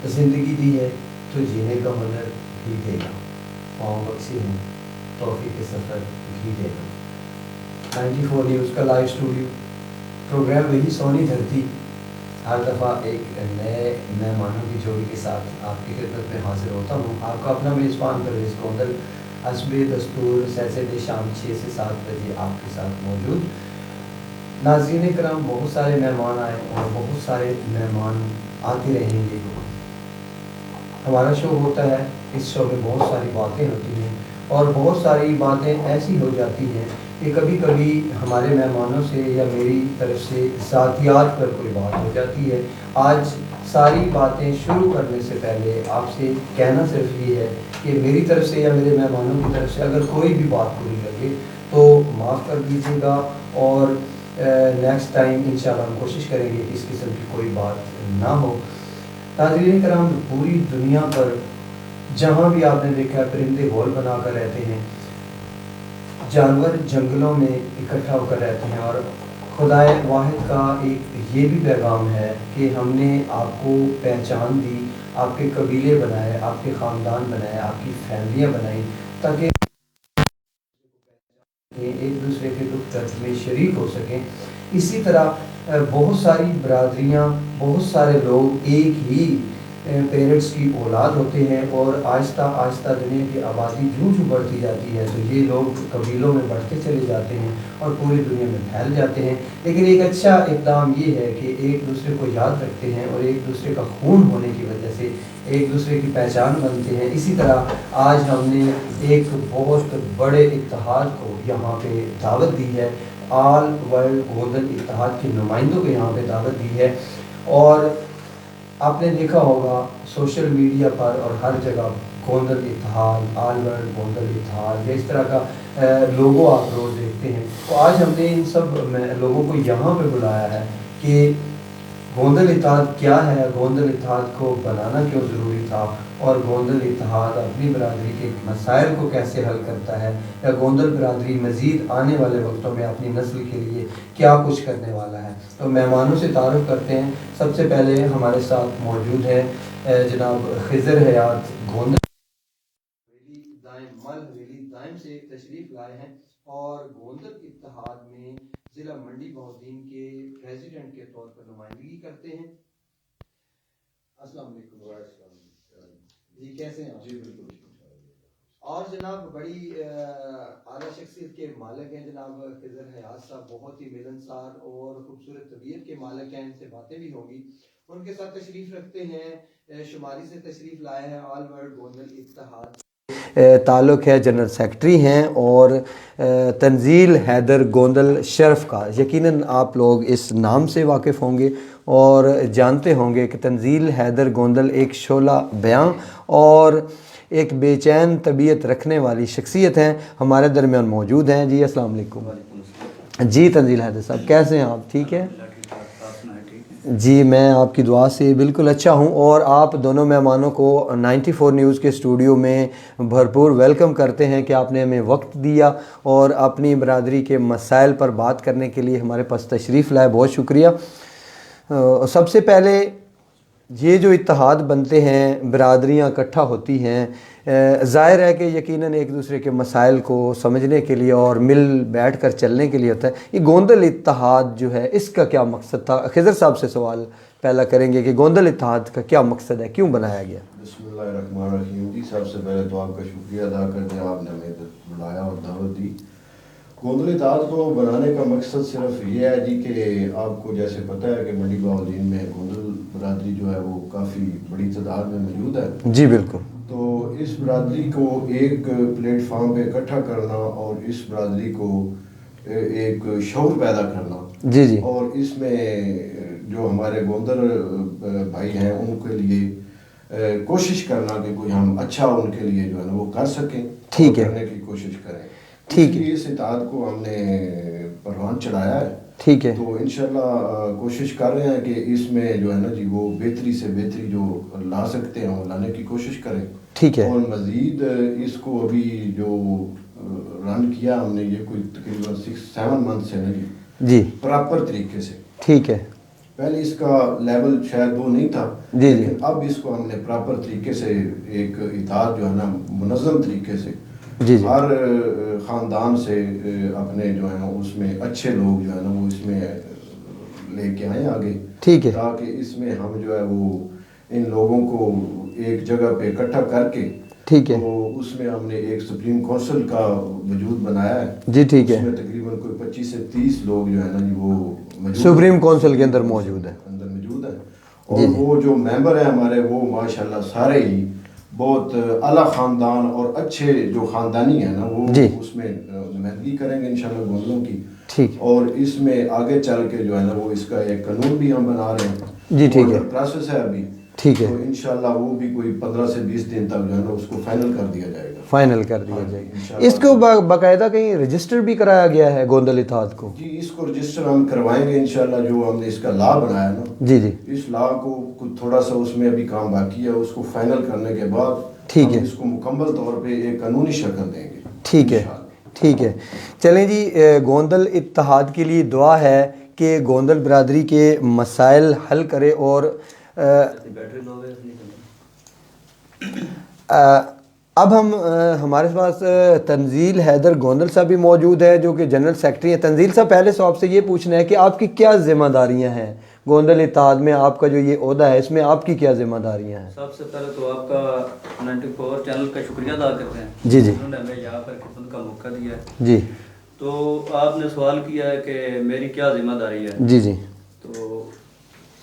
زندگی دی ہے تو جینے کا ہنر بھی دے گا، پاؤں بخشے ہیں توفیق کے سفر بھی دے گا۔ 94 نیوز کا لائیو اسٹوڈیو پروگرام وہی سونی دھرتی ہر دفعہ ایک نئے مہمانوں کی جوڑی کے ساتھ آپ کی خدمت میں حاضر ہوتا ہوں۔ آپ کا اپنا میزبان پرویز گوندل حسب دستور سیٹرڈے شام 6 سے 7 بجے آپ کے ساتھ موجود۔ ناظرین کرام، بہت سارے مہمان آئے اور بہت سارے مہمان آتے رہیں گے۔ ہمارا شو ہوتا ہے، اس شو میں بہت ساری باتیں ہوتی ہیں اور بہت ساری باتیں ایسی ہو جاتی ہیں کہ کبھی کبھی ہمارے مہمانوں سے یا میری طرف سے ذاتیات پر کوئی بات ہو جاتی ہے۔ آج ساری باتیں شروع کرنے سے پہلے آپ سے کہنا صرف یہ ہے کہ میری طرف سے یا میرے مہمانوں کی طرف سے اگر کوئی بھی بات بری لگے تو معاف کر دیجیے گا، اور نیکسٹ ٹائم انشاءاللہ ہم کوشش کریں گے کہ اس قسم کی کوئی بات نہ ہو۔ ناظرین کرام، پوری دنیا پر جہاں بھی آپ نے دیکھا ہے پرندے گھول بنا کر رہتے ہیں، جانور جنگلوں میں اکٹھا ہو کر رہتے ہیں، اور خدائے واحد کا ایک یہ بھی پیغام ہے کہ ہم نے آپ کو پہچان دی، آپ کے قبیلے بنائے، آپ کے خاندان بنائے، آپ کی فیملیاں بنائیں تاکہ ایک دوسرے کے دکھ درد میں شریک ہو سکیں۔ اسی طرح بہت ساری برادریاں، بہت سارے لوگ ایک ہی پیرنٹس کی اولاد ہوتے ہیں، اور آہستہ آہستہ دنیا کی آبادی جوں جوں بڑھتی جاتی ہے تو یہ لوگ قبیلوں میں بڑھتے چلے جاتے ہیں اور پوری دنیا میں پھیل جاتے ہیں۔ لیکن ایک اچھا اقدام یہ ہے کہ ایک دوسرے کو یاد رکھتے ہیں اور ایک دوسرے کا خون ہونے کی وجہ سے ایک دوسرے کی پہچان بنتے ہیں۔ اسی طرح آج ہم نے ایک بہت بڑے اتحاد کو یہاں پہ دعوت دی ہے، آل ورلڈ گوندل اتحاد کے نمائندوں کو یہاں پہ دعوت دی ہے، اور آپ نے دیکھا ہوگا سوشل میڈیا پر اور ہر جگہ گوندل اتحاد، آل ورلڈ گوندل اتحاد، اس طرح کا لوگو آپ روز دیکھتے ہیں۔ تو آج ہم نے ان سب لوگوں کو یہاں پہ بلایا ہے کہ گوندل اتحاد کیا ہے، گوندل اتحاد کو بنانا کیوں ضروری تھا، اور گوندل اتحاد اپنی برادری کے مسائل کو کیسے حل کرتا ہے، یا گوندل برادری مزید آنے والے وقتوں میں اپنی نسل کے لیے کیا کچھ کرنے والا ہے۔ تو مہمانوں سے تعارف کرتے ہیں۔ سب سے پہلے ہمارے ساتھ موجود ہے جناب خضر حیات گوندل، حویلی دائم سے تشریف لائے ہیں اور گوندل اتحاد میں ضلع منڈی بہودین کے پریزیڈنٹ کے طور پر نمائندگی کرتے ہیں۔ السلام علیکم جی، کیسے ہیں آپ؟ جی بالکل۔ اور جناب بڑی اعلیٰ شخصیت کے مالک ہیں جناب خضر حیات صاحب، بہت ہی ملنسار اور خوبصورت طبیعت کے مالک ہیں، ان سے باتیں بھی ہوں گی۔ ان کے ساتھ تشریف رکھتے ہیں، شمالی سے تشریف لائے ہیں، آل ورلڈ گوندل اتحاد تعلق ہے، جنرل سیکرٹری ہیں، اور تنزیل حیدر گوندل شرف کا یقیناً آپ لوگ اس نام سے واقف ہوں گے اور جانتے ہوں گے کہ تنزیل حیدر گوندل ایک شعلہ بیاں اور ایک بے چین طبیعت رکھنے والی شخصیت ہیں، ہمارے درمیان موجود ہیں۔ جی السلام علیکم۔ جی تنزیل حیدر صاحب، کیسے ہیں آپ؟ ٹھیک ہے جی، میں آپ کی دعا سے بالکل اچھا ہوں، اور آپ دونوں مہمانوں کو 94 نیوز کے اسٹوڈیو میں بھرپور ویلکم کرتے ہیں کہ آپ نے ہمیں وقت دیا اور اپنی برادری کے مسائل پر بات کرنے کے لیے ہمارے پاس تشریف لائے، بہت شکریہ۔ سب سے پہلے یہ جو اتحاد بنتے ہیں، برادریاں اکٹھا ہوتی ہیں، ظاہر ہے کہ یقیناً ایک دوسرے کے مسائل کو سمجھنے کے لیے اور مل بیٹھ کر چلنے کے لیے ہوتا ہے۔ یہ گوندل اتحاد جو ہے اس کا کیا مقصد تھا؟ خضر صاحب سے سوال پہلا کریں گے کہ گوندل اتحاد کا کیا مقصد ہے، کیوں بنایا گیا؟ بسم اللہ الرحمن الرحیم۔ جی سب سے پہلے تو آپ کا شکریہ ادا کرتے ہیں، آپ نے ہمیں بلایا اور دعوت دی۔ گوندل اتحاد کو بنانے کا مقصد صرف یہ ہے جی کہ آپ کو جیسے پتہ ہے کہ منڈی بہودین میں گوندل برادری جو ہے وہ کافی بڑی تعداد میں موجود ہے۔ جی بالکل۔ تو اس برادری کو ایک پلیٹ فارم پہ اکٹھا کرنا اور اس برادری کو ایک شعور پیدا کرنا، جی جی، اور اس میں جو ہمارے گوندل بھائی ہیں ان کے لیے کوشش کرنا کہ کوئی ہم اچھا ان کے لیے جو ہے نا وہ کر سکیں، ٹھیک ہے، کرنے کی کوشش کریں۔ ٹھیک اس ہے، لیے اس اتحاد کو ہم نے پروان چڑھایا ہے۔ ٹھیک ہے، تو انشاءاللہ کوشش کر رہے ہیں کہ اس میں جو ہے نا جی وہ بہتری سے بہتری جو لا سکتے ہیں وہ لانے کی کوشش کریں۔ ٹھیک ہے، اور مزید اس کو ابھی جو رن کیا ہم نے یہ کوئی تقریباً 6-7 منتھ سے نہیں جی پراپر طریقے سے، ٹھیک ہے، پہلے اس کا لیول شاید وہ نہیں تھا، جی جی لیکن اب اس کو ہم نے پراپر طریقے سے ایک اطاعت جو ہے نا منظم طریقے سے جی جی ہر خاندان سے اپنے جو ہے نا اس میں اچھے لوگ جو ہے نا وہ اس میں لے کے آئیں آگے، ٹھیک ہے تاکہ اس میں ہم جو ہے وہ ان لوگوں کو ایک جگہ پہ اکٹھا کر کے ٹھیک ہے تو اس میں ہم نے ایک سپریم کونسل کا وجود بنایا ہے جی ٹھیک ہے اس میں تقریباً کوئی 25 سے 30 لوگ جو ہے نا وہ موجود سپریم کونسل کے اندر موجود ہے ہے جی اور جی وہ جو ممبر ہیں ہمارے وہ ماشاءاللہ سارے ہی بہت اعلیٰ خاندان اور اچھے جو خاندانی ہیں نا وہ جی اس میں نمائندگی کریں گے انشاءاللہ گوندلوں کی، ٹھیک اور اس میں آگے چل کے جو ہے نا وہ اس کا ایک قانون بھی ہم بنا رہے ہیں، جی ٹھیک ہے پروسیس ہے ابھی، ٹھیک ہے تو انشاءاللہ وہ بھی کوئی 15 سے 20 دن تک جو ہے نا اس کو فائنل کر دیا جائے گا، فائنل کر دیا جائے گا۔ انشاءاللہ اس کو باقاعدہ کہیں رجسٹر بھی کرایا گیا ہے گوندل اتحاد کو؟ جی اس کو رجسٹر ہم کروائیں گے انشاءاللہ، جو ہم نے اس کا لا بنایا نا جی جی اس لا کو تھوڑا سا اس میں ابھی کام باقی ہے، اس کو فائنل کرنے کے بعد ٹھیک ہم ہے اس کو مکمل طور پہ ایک قانونی شکل دیں گے ٹھیک ہے ٹھیک ہے۔ چلیں جی، گوندل اتحاد کے لیے دعا ہے کہ گوندل برادری کے مسائل حل کرے، اور اب ہم ہمارے پاس تنزیل حیدر گوندل صاحب بھی موجود ہے جو کہ جنرل سیکرٹری ہیں۔ تنزیل صاحب، پہلے سے آپ سے یہ پوچھنا ہے کہ آپ کی کیا ذمہ داریاں ہیں گوندل اتحاد میں؟ آپ کا جو یہ عہدہ ہے اس میں آپ کی کیا ذمہ داریاں ہیں؟ سب سے پہلے تو آپ کا 94 چینل کا شکریہ ادا کرتے ہیں جی جی انہوں نے ہمیں یہاں پر خدمت کا موقع دیا ہے۔ جی تو آپ نے سوال کیا ہے کہ میری کیا ذمہ داری ہے، جی جی تو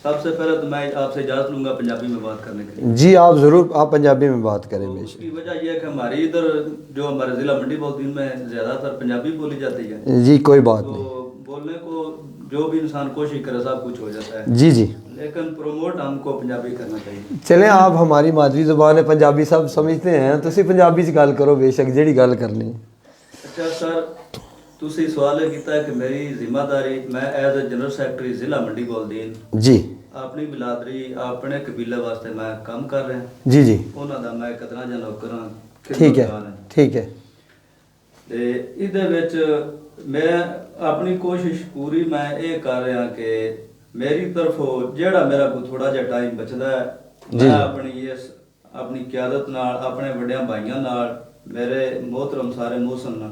سب سے پہلے تو میں آپ سے اجازت لوں گا پنجابی میں بات کرنے کے لیے۔ جی آپ ضرور، آپ پنجابی میں بات کریں بے اس شک۔ کی وجہ یہ ہے کہ ہماری ادھر جو ہمارے ضلع منڈی بولدین میں زیادہ تر پنجابی بولی جاتی ہے، جی کوئی بات نہیں، تو بولنے کو جو بھی انسان کوشش کرے سب کچھ ہو جاتا ہے، جی جی لیکن پروموٹ ہم کو پنجابی کرنا چاہیے۔ چلیں، آپ ہماری مادری زبان ہے پنجابی سب سمجھتے ہیں، تسی پنجابی سے گل کرو بے شک جیڑی گل کرنی۔ اچھا سر، تسی سوال یہ کیتا ہے کہ میری ذمہ داری، میں ایز اے جنرل سیکرٹری ضلع منڈی بولدین جی اپنی بلادری اپنے قبیلے واسطے میں کام کر رہا ہوں، جی جی انہوں دا میں کتنا جا نوکر ہاں، ٹھیک ہے خدمتگار ہاں۔ ٹھیک ہے تے ادھے وچ میں اپنی کوشش پوری میں یہ کر رہا کہ میری طرف جیڑا میرا کو تھوڑا جا ٹائم بچدا ہے جی میں اپنی قیادت نال، اپنے بڑیاں بھائیاں نال، میرے محترم سارے محسن نال،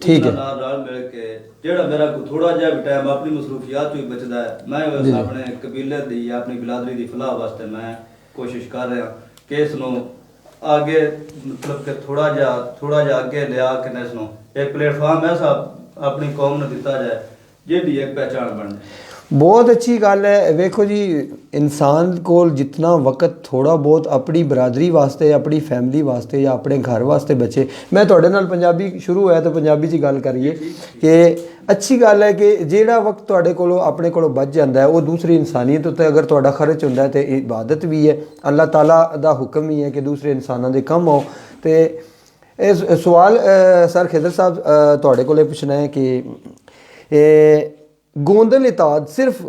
ٹھیک ہے نال رل مل کے جیڑا میرا کو تھوڑا جا بھی ٹائم اپنی مصروفیات بھی بچدا ہے، میں جی بس جی اپنے قبیلے دی، اپنی بلادری دی فلاح واسطے میں کوشش کر رہا کہ اس نو آگے، مطلب کہ تھوڑا جا آگے لیا کہ اس نو ایک پلیٹ فارم ایسا اپنی قوم نے دیتا جائے جیڑی ایک پہچان بن جائے۔ بہت اچھی گل ہے۔ ویکھو جی، انسان کو جتنا وقت تھوڑا بہت اپنی برادری واسطے، اپنی فیملی واسطے یا اپنے گھر واسطے بچے، میں تھوڑے نال پنجابی شروع ہوا تو پنجابی چ گل کریے کہ اچھی گل ہے کہ جیڑا وقت تواڈے کولو اپنے کولو بچ جاندا ہے وہ دوسری انسانیت تے اگر تہاڈا خرچ ہوندا ہے تے عبادت بھی ہے، اللہ تعالیٰ دا حکم ہی ہے کہ دوسرے انساناں دے کم آؤ۔ تے سوال سر خضر صاحب تہاڈے کولے پوچھنا ہے کہ گوندل اتحاد صرف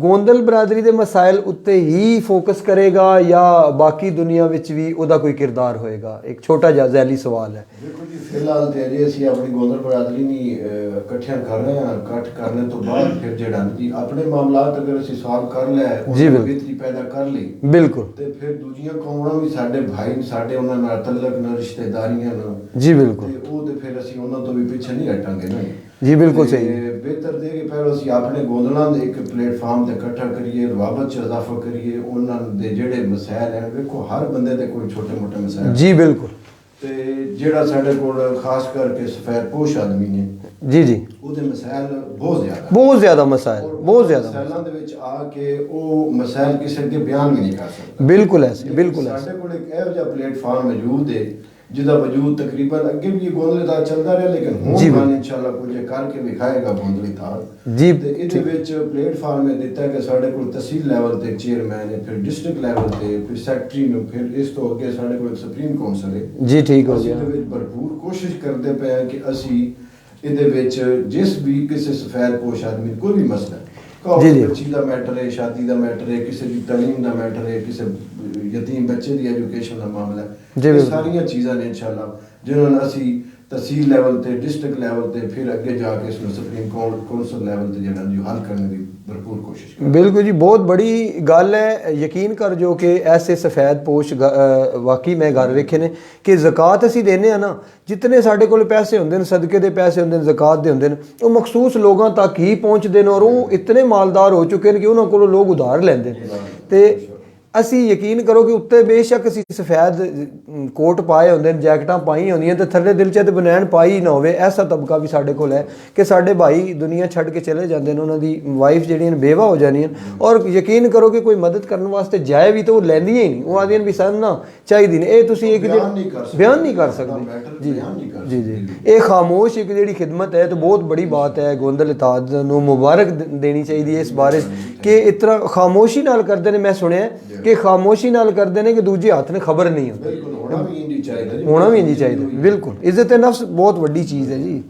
گوندل برادری دے مسائل اتے ہی فوکس کرے گا یا باقی دنیا وچ بھی او دا کوئی کردار ہوئے گا؟ ایک چھوٹا جا ذیلی سوال ہے۔ دیکھو جی، فی الحال تے جی اسی اپنی گوندل برادری نہیں اکٹھیاں کر رہے ہیں، کٹ کرنے تو بعد پھر جڑا جی اپنے معاملات اگر اسی سالو کر لے، جی انہاں بالکل بہتری پیدا کر لی بالکل تے پھر دوجیاں قوماں بھی ساڈے بھائی، ساڈے انہاں نال تعلق نہ رشتہ داریاں نہ، جی بالکل تے او تے پھر اسی انہاں تو بھی پیچھے نہیں ہٹاں گے نا۔ جی بالکل تے صحیح، بہتر دے کہ پہلے اسی اپنے گوندلاں دے ایک پلیٹ فارم تے اکٹھا کریے، روابط چ اضافہ کریے، انہاں دے جڑے مسائل ہیں، ویکھو ہر بندے دے کوئی چھوٹے موٹے مسائل جی بالکل، تے جڑا ساڈے کول خاص کر کے سفید پوش آدمی نے، جی جی او دے مسائل بہت زیادہ مسائل، بہت زیادہ مسائلاں دے وچ آ کے او مسائل کسی اگے بیان بھی نہیں کر سکتا۔ بالکل ایسے، بالکل ایسے، ساڈے کول ایک ایہو جہا پلیٹ فارم موجود ہے جہدا وجود تقریباً اگے بھی گوندل اتحاد چلتا رہا، لیکن جی ہوں انشاءاللہ کچھ کر کے دکھائے گا گوندل اتحاد۔ جی تے ادھے وچ پلیٹ فارم میں دیتا ہے کہ ساڈے کول تحصیل لیول تے چیئرمین ہے، پھر ڈسٹرکٹ لیول تے، پھر سیکٹری میں، پھر اس تو اگے ساڈے کول سپریم کونسل ہے۔ جی ٹھیک ہو اسی گیا، دے وچ بھرپور کوشش کرتے پے ہیں کہ اسی ادھے وچ جس بھی کسی سفید پوش آدمی کوئی بھی مسئلہ جی جی بچی دا میٹر ہے، شادی دا میٹر ہے، کسی دی تعلیم دا میٹر ہے، کسی یتیم بچے دی ایجوکیشن دا معاملہ ہے، جی یہ بالکل، ساریاں چیزاں نے انشاءاللہ جنہوں نے اسی تحصیل لیول تے، ڈسٹرکٹ لیول تے، پھر اگے جا کے اس میں سپریم کونسل لیول تے جڑا جو حل کرنے دی भरपूर कोशिश करें। बिल्कुल जी, बहुत बड़ी गल है। यकीन कर जो कि ऐसे सफेद पोश वाकई मैं घर वेखे ने कि ज़कात असी देने ना, जितने साढ़े कोल पैसे होंदे ने, सदके दे पैसे होंदे ने, ज़कात दे होंदे ने, वो मखसूस लोगों तक ही पहुँचते हैं और वो इतने मालदार हो चुके हैं कि उन्होंने को लोग उधार लेंदे ने। ते ਅਸੀਂ ਯਕੀਨ ਕਰੋ ਕਿ ਉੱਤੇ ਬੇਸ਼ੱਕ ਅਸੀਂ ਸਫੈਦ ਕੋਟ ਪਾਏ ਹੁੰਦੇ ਨੇ, ਜੈਕਟਾਂ ਪਾਈ ਹੁੰਦੀਆਂ ਤੇ ਥੱਲੇ ਦਿਲ 'ਚ ਤੇ ਬਨੈਣ ਪਾਈ ਨਾ ਹੋਵੇ, ਐਸਾ ਤਬਕਾ ਵੀ ਸਾਡੇ ਕੋਲ ਹੈ ਕਿ ਸਾਡੇ ਭਾਈ ਦੁਨੀਆ ਛੱਡ ਕੇ ਚਲੇ ਜਾਂਦੇ ਨੇ, ਉਹਨਾਂ ਦੀ ਵਾਈਫ ਜਿਹੜੀਆਂ ਨੇ ਬੇਵਾ ਹੋ ਜਾਂਦੀਆਂ ਔਰ ਯਕੀਨ ਕਰੋ ਕਿ ਕੋਈ ਮਦਦ ਕਰਨ ਵਾਸਤੇ ਜਾਏ ਵੀ ਤਾਂ ਉਹ ਲੈਂਦੀਆਂ ਹੀ ਨਹੀਂ, ਉਹ ਆਦੀਆਂ ਵੀ ਸਾਨੂੰ ਨਾ ਚਾਹੀਦੀ ਨੇ। ਇਹ ਤੁਸੀਂ ਇੱਕ ਬਿਆਨ ਨਹੀਂ ਕਰ ਸਕਦੇ ਜੀ ਜੀ ਜੀ। ਇਹ ਖਾਮੋਸ਼ ਇੱਕ ਜਿਹੜੀ ਖਿਦਮਤ ਹੈ ਤੇ ਬਹੁਤ ਬੜੀ ਬਾਤ ਹੈ। ਗੋਂਦਲ ਇਤਾਦ ਨੂੰ ਮੁਬਾਰਕ ਦੇਣੀ ਚਾਹੀਦੀ ਹੈ ਇਸ ਬਾਰੇ ਕਿ ਇਸ ਤਰ੍ਹਾਂ ਖਾਮੋਸ਼ੀ ਨਾਲ ਕਰਦੇ ਨੇ। ਮੈਂ ਸੁਣਿਆ ਕਿ ਖਾਮੋਸ਼ੀ ਨਾਲ ਕਰਦੇ ਨੇ ਕਿ ਦੂਜੇ ਹੱਥ ਨੇ ਖਬਰ ਨਹੀਂ ਹੁੰਦੀ, ਹੋਣਾ ਵੀ ਇੰਝ ਚਾਹੀਦਾ। ਬਿਲਕੁਲ, ਇੱਜ਼ਤ ਨਫਸ ਬਹੁਤ ਵੱਡੀ ਚੀਜ਼ ਹੈ ਜੀ।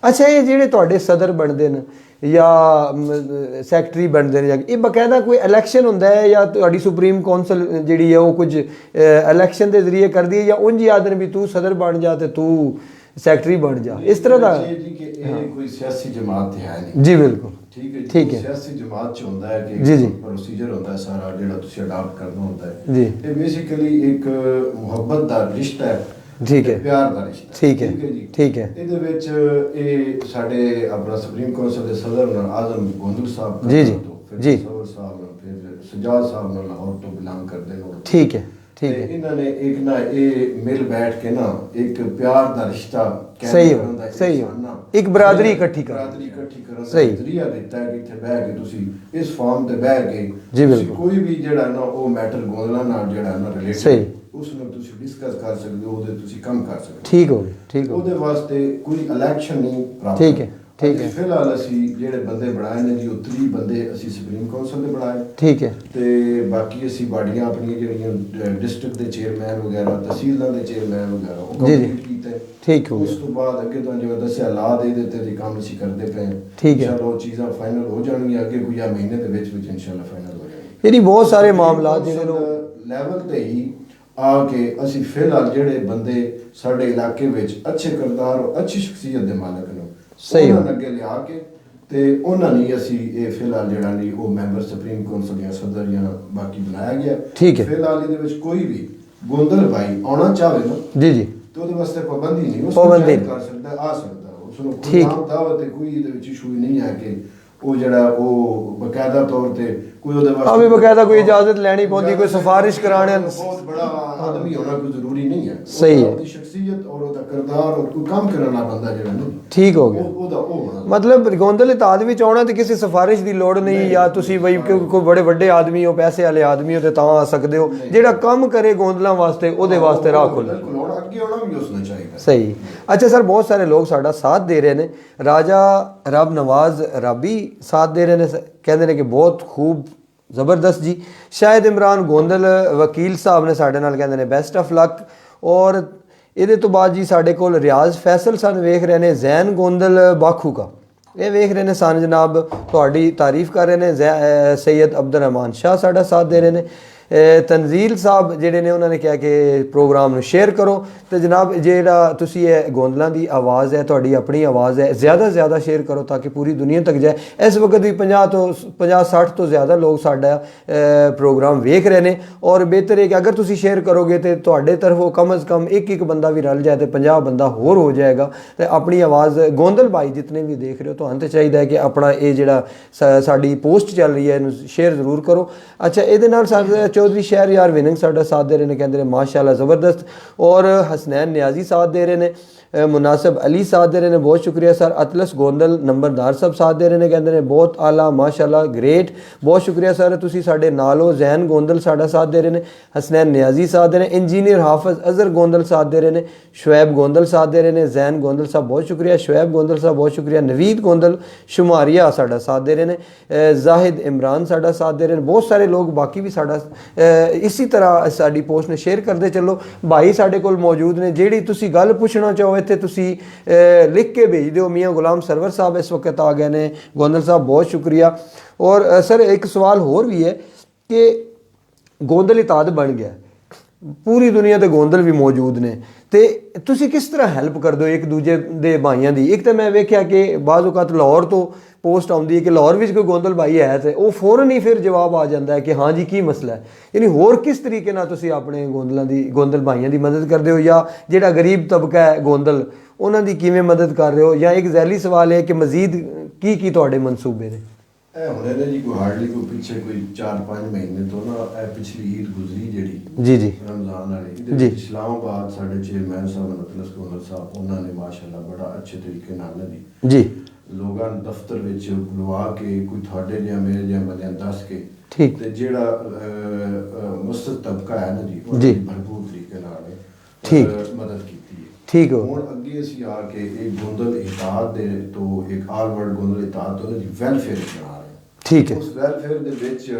ਅੱਛਾ, ਇਹ ਜਿਹੜੇ ਤੁਹਾਡੇ ਸਦਰ ਬਣਦੇ ਨੇ ਜਾਂ ਸੈਕਟਰੀ ਬਣਦੇ ਨੇ, ਜਾਂ ਇਹ ਬਕਾਇਦਾ ਕੋਈ ਇਲੈਕਸ਼ਨ ਹੁੰਦਾ ਹੈ ਜਾਂ ਤੁਹਾਡੀ ਸੁਪਰੀਮ ਕੌਂਸਲ ਜਿਹੜੀ ਹੈ ਉਹ ਕੁਝ ਇਲੈਕਸ਼ਨ ਦੇ ਜ਼ਰੀਏ ਕਰਦੀ ਹੈ ਜਾਂ ਉਂਝ ਯਾਦ ਨੇ ਵੀ ਤੂੰ ਸਦਰ ਬਣ ਜਾ ਤੇ ਤੂੰ ਸੈਕਟਰੀ ਬਣ ਜਾ, ਇਸ ਤਰ੍ਹਾਂ ਦਾ? ਕੋਈ ਸਿਆਸੀ ਜਮਾਤ ਹੈ ਨਹੀਂ ਜੀ। ਬਿਲਕੁਲ ਠੀਕ ਹੈ। ਸਿਆਸੀ ਜਮਾਤ ਚ ਹੁੰਦਾ ਹੈ ਕਿ ਜੀ ਪ੍ਰੋਸੀਜਰ ਹੁੰਦਾ ਹੈ ਸਾਰਾ ਜਿਹੜਾ ਤੁਸੀਂ ਅਡਾਪਟ ਕਰਨਾ ਹੁੰਦਾ ਹੈ ਜੀ। ਇਹ ਬੇਸਿਕਲੀ ਇੱਕ ਮੁਹੱਬਤ ਦਾ ਰਿਸ਼ਤਾ ਹੈ, ਠੀਕ ਹੈ, ਪਿਆਰ ਦਾ ਰਿਸ਼ਤਾ, ਠੀਕ ਹੈ ਜੀ, ਠੀਕ ਹੈ। ਇਹਦੇ ਵਿੱਚ ਇਹ ਸਾਡੇ ਆਪਣਾ ਸੁਪਰੀਮ ਕੌਂਸਲ ਦੇ ਸਦਰ ਆਜ਼ਮ ਗੋਂਦਲ ਸਾਹਿਬ ਜੀ ਜੀ ਜੀ ਸਦਰ ਸਾਹਿਬ ਫਿਰ ਸਜਾਦ ਸਾਹਿਬ ਨਾਲ ਲਾਹੌਰ ਤੋਂ ਬਿਲੋਂਗ ਕਰਦੇ ਨੇ, ਠੀਕ ਹੈ ਠੀਕ ਹੈ। ਇਹਨਾਂ ਨੇ ਇੱਕ ਨਾ ਇਹ ਮਿਲ ਬੈਠ ਕੇ ਨਾ ਇੱਕ ਪਿਆਰ ਦਾ ਰਿਸ਼ਤਾ ਸਹੀ ਸਹੀ ਇੱਕ ਬਰਾਦਰੀ ਇਕੱਠੀ ਕਰਨ ਦਾ ਜ਼ਰੀਆ ਦਿੱਤਾ ਹੈ ਕਿ ਇੱਥੇ ਬਹਿ ਕੇ ਤੁਸੀਂ ਇਸ ਫਾਰਮ ਤੇ ਬਹਿ ਕੇ ਤੁਸੀਂ ਕੋਈ ਵੀ ਜਿਹੜਾ ਨਾ ਉਹ ਮੈਟਰ ਗੋਂਦਲਾਂ ਨਾਲ ਜਿਹੜਾ ਨਾ ਰਿਲੇਟਡ ਉਸ ਨੂੰ ਤੁਸੀਂ ਡਿਸਕਸ ਕਰ ਸਕਦੇ ਹੋ, ਉਹਦੇ ਤੁਸੀਂ ਕੰਮ ਕਰ ਸਕਦੇ ਹੋ। ਠੀਕ ਹੋ ਠੀਕ, ਉਹਦੇ ਵਾਸਤੇ ਕੋਈ ਇਲੈਕਸ਼ਨ ਨਹੀਂ ਪ੍ਰਾਪਤ, ਠੀਕ ਹੈ ਠੀਕ ਹੈ। ਫਿਲਹਾਲ ਅਸੀਂ ਜਿਹੜੇ ਬੰਦੇ ਬਣਾਏ ਨੇ ਜੀ ਉਹ 3 ਬੰਦੇ ਅਸੀਂ ਸੁਪਰੀਮ ਕੌਂਸਲ ਦੇ ਬਣਾਏ, ਠੀਕ ਹੈ। ਤੇ ਬਾਕੀ ਅਸੀਂ ਬਾਡੀਆਂ ਆਪਣੀਆਂ ਜਿਹੜੀਆਂ ਡਿਸਟ੍ਰਿਕਟ ਦੇ ਚੇਅਰਮੈਨ ਵਗੈਰਾ, ਤਹਿਸੀਲਾਂ ਦੇ ਚੇਅਰਮੈਨ ਵਗੈਰਾ ਉਹ ਕੰਪਲੀਟ ਕੀਤੇ, ਠੀਕ ਹੋ। ਉਸ ਤੋਂ ਬਾਅਦ ਅੱਗੇ ਤੋਂ ਜਿਵੇਂ ਦੱਸਿਆ ਹਾਲਾਤ ਇਹਦੇ ਤੇ ਕੰਮ ਅਸੀਂ ਕਰਦੇ ਪਏ, ਠੀਕ ਹੈ। ਇਨਸ਼ਾਅੱਲਾ ਉਹ ਚੀਜ਼ਾਂ ਫਾਈਨਲ ਹੋ ਜਾਣਗੀਆਂ ਅੱਗੇ ਕੋਈ ਆ ਮਹੀਨੇ ਦੇ ਵਿੱਚ ਇਨਸ਼ਾਅੱਲਾ ਫਾਈਨਲ ਹੋ ਜਾਣਗੇ। ਯਾਨੀ ਬਹੁਤ ਸਾਰੇ ਮਾਮਲਾਤ ਜਿਹੜੇ ਲੈਵਲ ਤੇ ਹੀ ਆ ਕੇ ਅਸੀਂ ਫਿਲਹਾਲ ਜਿਹੜੇ ਬੰਦੇ ਸਾਡੇ ਇਲਾਕੇ ਵਿੱਚ ਅੱਛੇ ਕਿਰਦਾਰ ਔਰ ਅੱਛੀ ਸ਼ਖਸੀਅਤ ਦੇ ਮਾਲਕ ਨੇ ਸਹੀ ਉਹਨਾਂ ਅੱਗੇ ਲਿਆ ਕੇ ਤੇ ਉਹਨਾਂ ਨੇ ਅਸੀਂ ਇਹ ਫਿਲਹਾਲ ਜਿਹੜਾ ਨਹੀਂ ਉਹ ਮੈਂਬਰ ਸੁਪਰੀਮ ਕੌਂਸਲ ਜਾਂ ਸਦਰ ਜਾਂ ਬਾਕੀ ਬਣਾਇਆ ਗਿਆ, ਠੀਕ ਹੈ। ਫਿਲਹਾਲ ਇਹਦੇ ਵਿੱਚ ਕੋਈ ਵੀ ਗੋਂਦਲ ਭਾਈ ਆਉਣਾ ਚਾਹਵੇ ਨਾ ਜੀ ਜੀ ਤੇ ਉਹਦੇ ਵਾਸਤੇ ਪਾਬੰਦੀ ਨਹੀਂ, ਉਸ ਨੂੰ ਕਰ ਸਕਦਾ, ਆ ਸਕਦਾ, ਉਸ ਨੂੰ ਕੋਈ ਨਾਮ ਦਾਵਤ ਕੋਈ ਇਹਦੇ ਵਿੱਚ ਇਸ਼ੂ ਨਹੀਂ ਹੈ ਕਿ ਉਹ ਜਿਹੜਾ ਉਹ ਬਕਾਇਦਾ ਤੌਰ ਤੇ ਕੋਈ ਉਹਦੇ ਵਾਸਤੇ ਬਕਾਇਦਾ ਕੋਈ ਇਜਾਜ਼ਤ ਲੈਣੀ ਪਉਂਦੀ, ਕੋਈ ਸਿਫਾਰਿਸ਼ ਕਰਾਣੇ, ਬਹੁਤ ਬੜਾ ਆਦਮੀ ਹੋਣਾ ਕੋਈ ਜ਼ਰੂਰੀ ਨਹੀਂ ਹੈ। ਸਹੀ ਹੈ, ਉਹਦੀ ਸ਼ਖਸੀਅਤ ਔਰ ਉਹਦਾ ਕਿਰਦਾਰ ਔਰ ਕੋਈ ਕੰਮ ਕਰਨ ਵਾਲਾ ਬੰਦਾ ਜਿਹੜਾ ਨਹੀਂ, ਠੀਕ ਹੋ ਗਿਆ ਉਹਦਾ ਉਹ ਹੋਣਾ। ਮਤਲਬ ਗੋਂਦਲ ਇਤਾਦ ਵਿੱਚ ਆਉਣਾ ਤੇ ਕਿਸੇ ਸਿਫਾਰਿਸ਼ ਦੀ ਲੋੜ ਨਹੀਂ ਜਾਂ ਤੁਸੀਂ ਬਈ ਕੋਈ ਬੜੇ ਵੱਡੇ ਆਦਮੀ ਹੋ, ਪੈਸੇ ਵਾਲੇ ਆਦਮੀ ਹੋ ਤੇ ਤਾਂ ਆ ਸਕਦੇ ਹੋ। ਜਿਹੜਾ ਕੰਮ ਕਰੇ ਗੋਂਦਲਾਂ ਵਾਸਤੇ ਉਹਦੇ ਵਾਸਤੇ ਰਾਹ ਖੋਲ੍ਹੋ, ਅੱਗੇ ਆਉਣਾ ਵੀ ਉਸਨੇ ਚਾਹੀਦਾ। ਸਹੀ। ਅੱਛਾ ਸਰ, ਬਹੁਤ ਸਾਰੇ ਲੋਕ ਸਾਡਾ ਸਾਥ ਦੇ ਰਹੇ ਨੇ। ਰਾਜਾ ਰੱਬ ਨਵਾਜ਼ ਰਾਬੀ ਸਾਥ ਦੇ ਰਹੇ ਨੇ, ਕਹਿੰਦੇ ਨੇ ਕਿ ਬਹੁਤ ਖੂਬ ਜ਼ਬਰਦਸਤ ਜੀ। ਸ਼ਾਹਿਦ ਇਮਰਾਨ ਗੋਂਦਲ ਵਕੀਲ ਸਾਹਿਬ ਨੇ ਸਾਡੇ ਨਾਲ ਕਹਿੰਦੇ ਨੇ ਬੈਸਟ ਆਫ ਲੱਕ। ਔਰ ਇਹਦੇ ਤੋਂ ਬਾਅਦ ਜੀ ਸਾਡੇ ਕੋਲ ਰਿਆਜ਼ ਫੈਸਲ ਸਨ ਵੇਖ ਰਹੇ ਨੇ, ਜ਼ੈਨ ਗੋਂਦਲ ਬਾਖੂ ਕਾ ਇਹ ਵੇਖ ਰਹੇ ਨੇ ਸਨ ਜਨਾਬ, ਤੁਹਾਡੀ ਤਾਰੀਫ ਕਰ ਰਹੇ ਨੇ। ਸੈयद ਅਬਦੁਰ ਰਹਿਮਾਨ ਸ਼ਾਹ ਸਾਡਾ ਸਾਥ ਦੇ ਰਹੇ ਨੇ। ਤਨਜ਼ੀਲ ਸਾਹਿਬ ਜਿਹੜੇ ਨੇ ਉਹਨਾਂ ਨੇ ਕਿਹਾ ਕਿ ਪ੍ਰੋਗਰਾਮ ਨੂੰ ਸ਼ੇਅਰ ਕਰੋ। ਤੇ ਜਨਾਬ ਜਿਹੜਾ ਤੁਸੀਂ ਇਹ ਗੋਂਦਲਾਂ ਦੀ ਆਵਾਜ਼ ਹੈ, ਤੁਹਾਡੀ ਆਪਣੀ ਆਵਾਜ਼ ਹੈ, ਜ਼ਿਆਦਾ ਤੋਂ ਜ਼ਿਆਦਾ ਸ਼ੇਅਰ ਕਰੋ ਤਾਂ ਕਿ ਪੂਰੀ ਦੁਨੀਆ ਤੱਕ ਜਾਏ। ਇਸ ਵਕਤ ਵੀ 50-60 ਤੋਂ ਜ਼ਿਆਦਾ ਲੋਕ ਸਾਡਾ ਪ੍ਰੋਗਰਾਮ ਵੇਖ ਰਹੇ ਨੇ ਔਰ ਬਿਹਤਰ ਹੈ ਕਿ ਅਗਰ ਤੁਸੀਂ ਸ਼ੇਅਰ ਕਰੋਗੇ ਤੇ ਤੁਹਾਡੇ ਤਰਫੋਂ ਕਮ ਅਜ਼ ਕਮ ਇੱਕ ਬੰਦਾ ਵੀ ਰਲ ਜਾਏ ਤੇ 50 ਬੰਦਾ ਹੋਰ ਹੋ ਜਾਏਗਾ। ਤੇ ਆਪਣੀ ਆਵਾਜ਼ ਗੋਂਦਲ ਭਾਈ ਜਿਤਨੇ ਵੀ ਦੇਖ ਰਹੇ ਹੋ ਤੁਹਾਨੂੰ ਤਾਂ ਚਾਹੀਦਾ ਹੈ ਕਿ ਆਪਣਾ ਇਹ ਜਿਹੜਾ ਸਾਡੀ ਪੋਸਟ ਚੱਲ ਰਹੀ ਹੈ ਇਹਨੂੰ ਸ਼ੇਅਰ ਜ਼ਰੂਰ ਕਰੋ। ਅੱਛਾ, ਇਹਦੇ ਨਾਲ ਸਾਡੇ चौधरी शहरयार विनिंग साडा साथ दे रहे हैं, कहते हैं माशाल्लाह ज़बरदस्त। और हसनैन न्याजी साथ दे रहे हैं, मुनासिब अली साथ दे रहे हैं, बहुत शुक्रिया सर। अतलस गोंदल नंबरदार सब साथ दे रहे हैं, कहते हैं बहुत आला माशाल्लाह ग्रेट, बहुत शुक्रिया सर। तुसी साडे नालो जैन गोंदल साडा साथ दे रहे हैं, हसनैन न्याजी साथ दे रहे हैं, इंजीनियर हाफिज अजहर गोंदल साथ दे रहे हैं, शुएब गोंदल साथ दे रहे हैं, जैन गोंदल साहब बहुत शुक्रिया, शुएब गोंदल साहब बहुत शुक्रिया, नवीद गोंदल शुमारिया साडा साथ दे रहे हैं, जाहिद इमरान साडा साथ दे रहे हैं। बहुत सारे लोग बाकी भी साडा इसी तरह साडी पोस्ट ने शेयर करते चलो। भाई साडे कोल मौजूद ने, जेड़ी तुसी गल पुछना चाहो इत्थे तुसी लिख के भेज दिओ। मियाँ गुलाम सरवर साहब इस वक्त आ गए ने, गोंदल साहब बहुत शुक्रिया। और सर एक सवाल होर भी है कि गोंदल इताद बन गया ਪੂਰੀ ਦੁਨੀਆ ਤੇ ਗੋਂਦਲ ਵੀ ਮੌਜੂਦ ਨੇ, ਤੇ ਤੁਸੀਂ ਕਿਸ ਤਰ੍ਹਾਂ ਹੈਲਪ ਕਰਦੇ ਹੋ ਇੱਕ ਦੂਜੇ ਦੇ ਭਾਈਆਂ ਦੀ? ਇੱਕ ਤਾਂ ਮੈਂ ਵੇਖਿਆ ਕਿ ਬਾਜ਼ ਔਕਾਤ ਲਾਹੌਰ ਤੋਂ ਪੋਸਟ ਆਉਂਦੀ ਹੈ ਕਿ ਲਾਹੌਰ ਵਿੱਚ ਕੋਈ ਗੋਂਦਲ ਭਾਈ ਹੈ, ਤੇ ਉਹ ਫੌਰਨ ਹੀ ਫਿਰ ਜਵਾਬ ਆ ਜਾਂਦਾ ਹੈ ਕਿ ਹਾਂ ਜੀ ਕੀ ਮਸਲਾ ਹੈ। ਯਾਨੀ ਹੋਰ ਕਿਸ ਤਰੀਕੇ ਨਾਲ ਤੁਸੀਂ ਆਪਣੇ ਗੋਂਦਲ ਭਾਈਆਂ ਦੀ ਮਦਦ ਕਰਦੇ ਹੋ, ਜਾਂ ਜਿਹੜਾ ਗਰੀਬ ਤਬਕਾ ਹੈ ਗੋਂਦਲ ਉਹਨਾਂ ਦੀ ਕਿਵੇਂ ਮਦਦ ਕਰ ਰਹੇ ਹੋ? ਜਾਂ ਇੱਕ ਜ਼ੈਲੀ ਸਵਾਲ ਹੈ ਕਿ ਮਜ਼ੀਦ ਕੀ ਤੁਹਾਡੇ ਮਨਸੂਬੇ ਨੇ? ਇਹ ਹੁਣੇ ਨੇ ਜੀ ਕੋਈ ਹਾਰਡਲੀ ਕੋਈ ਪਿੱਛੇ ਕੋਈ 4-5 ਮਹੀਨੇ ਤੋਂ ਨਾ, ਇਹ ਪਿਛਲੀ ਈਦ ਗੁਜ਼ਰੀ ਜਿਹੜੀ ਜੀ ਰਮਜ਼ਾਨ ਵਾਲੀ, ਇਹਦੇ ਵਿੱਚ ਇਸਲਾਮਾਬਾਦ ਸਾਡੇ ਚੇਅਰਮੈਨ ਸਾਹਿਬ ਨਤਲਸ ਗੋਂਦਲ ਸਾਹਿਬ, ਉਹਨਾਂ ਨੇ ਮਾਸ਼ਾਅੱਲਾ ਬੜਾ ਅੱਛੇ ਤਰੀਕੇ ਨਾਲ ਜੀ ਲੋਕਾਂ ਨੂੰ ਦਫ਼ਤਰ ਵਿੱਚ ਬੁਲਵਾ ਕੇ ਕੋਈ ਤੁਹਾਡੇ ਜਾਂ ਮੇਰੇ ਜਾਂ ਬੰਦਿਆਂ ਦੱਸ ਕੇ ਠੀਕ, ਤੇ ਜਿਹੜਾ ਮੁਸਤਕ ਤਬਕਾ ਹੈ ਨਾ ਜੀ, ਉਹਦੀ ਭਰਪੂਰ ਤਰੀਕੇ ਨਾਲ ਮਦਦ ਕੀਤੀ ਹੈ। ਠੀਕ ਹੋ ਹੁਣ ਅੱਗੇ ਅਸੀਂ ਆ ਕੇ ਇਹ ਗੋਂਦਲ ਇਤਾਦ ਦੇ ਤੋਂ ਇੱਕ ਆਲ ਵਰਲਡ ਗੋਂਦਲ ਇਤਾਦ ਤੋਂ ਉਹਦੀ ਵੈਲਫੇਅਰ ਬਣਾ ਰਹੇ ਹਾਂ। ਠੀਕ ਹੈ, ਉਸ ਵੈਲਫੇਅਰ ਦੇ ਵਿੱਚ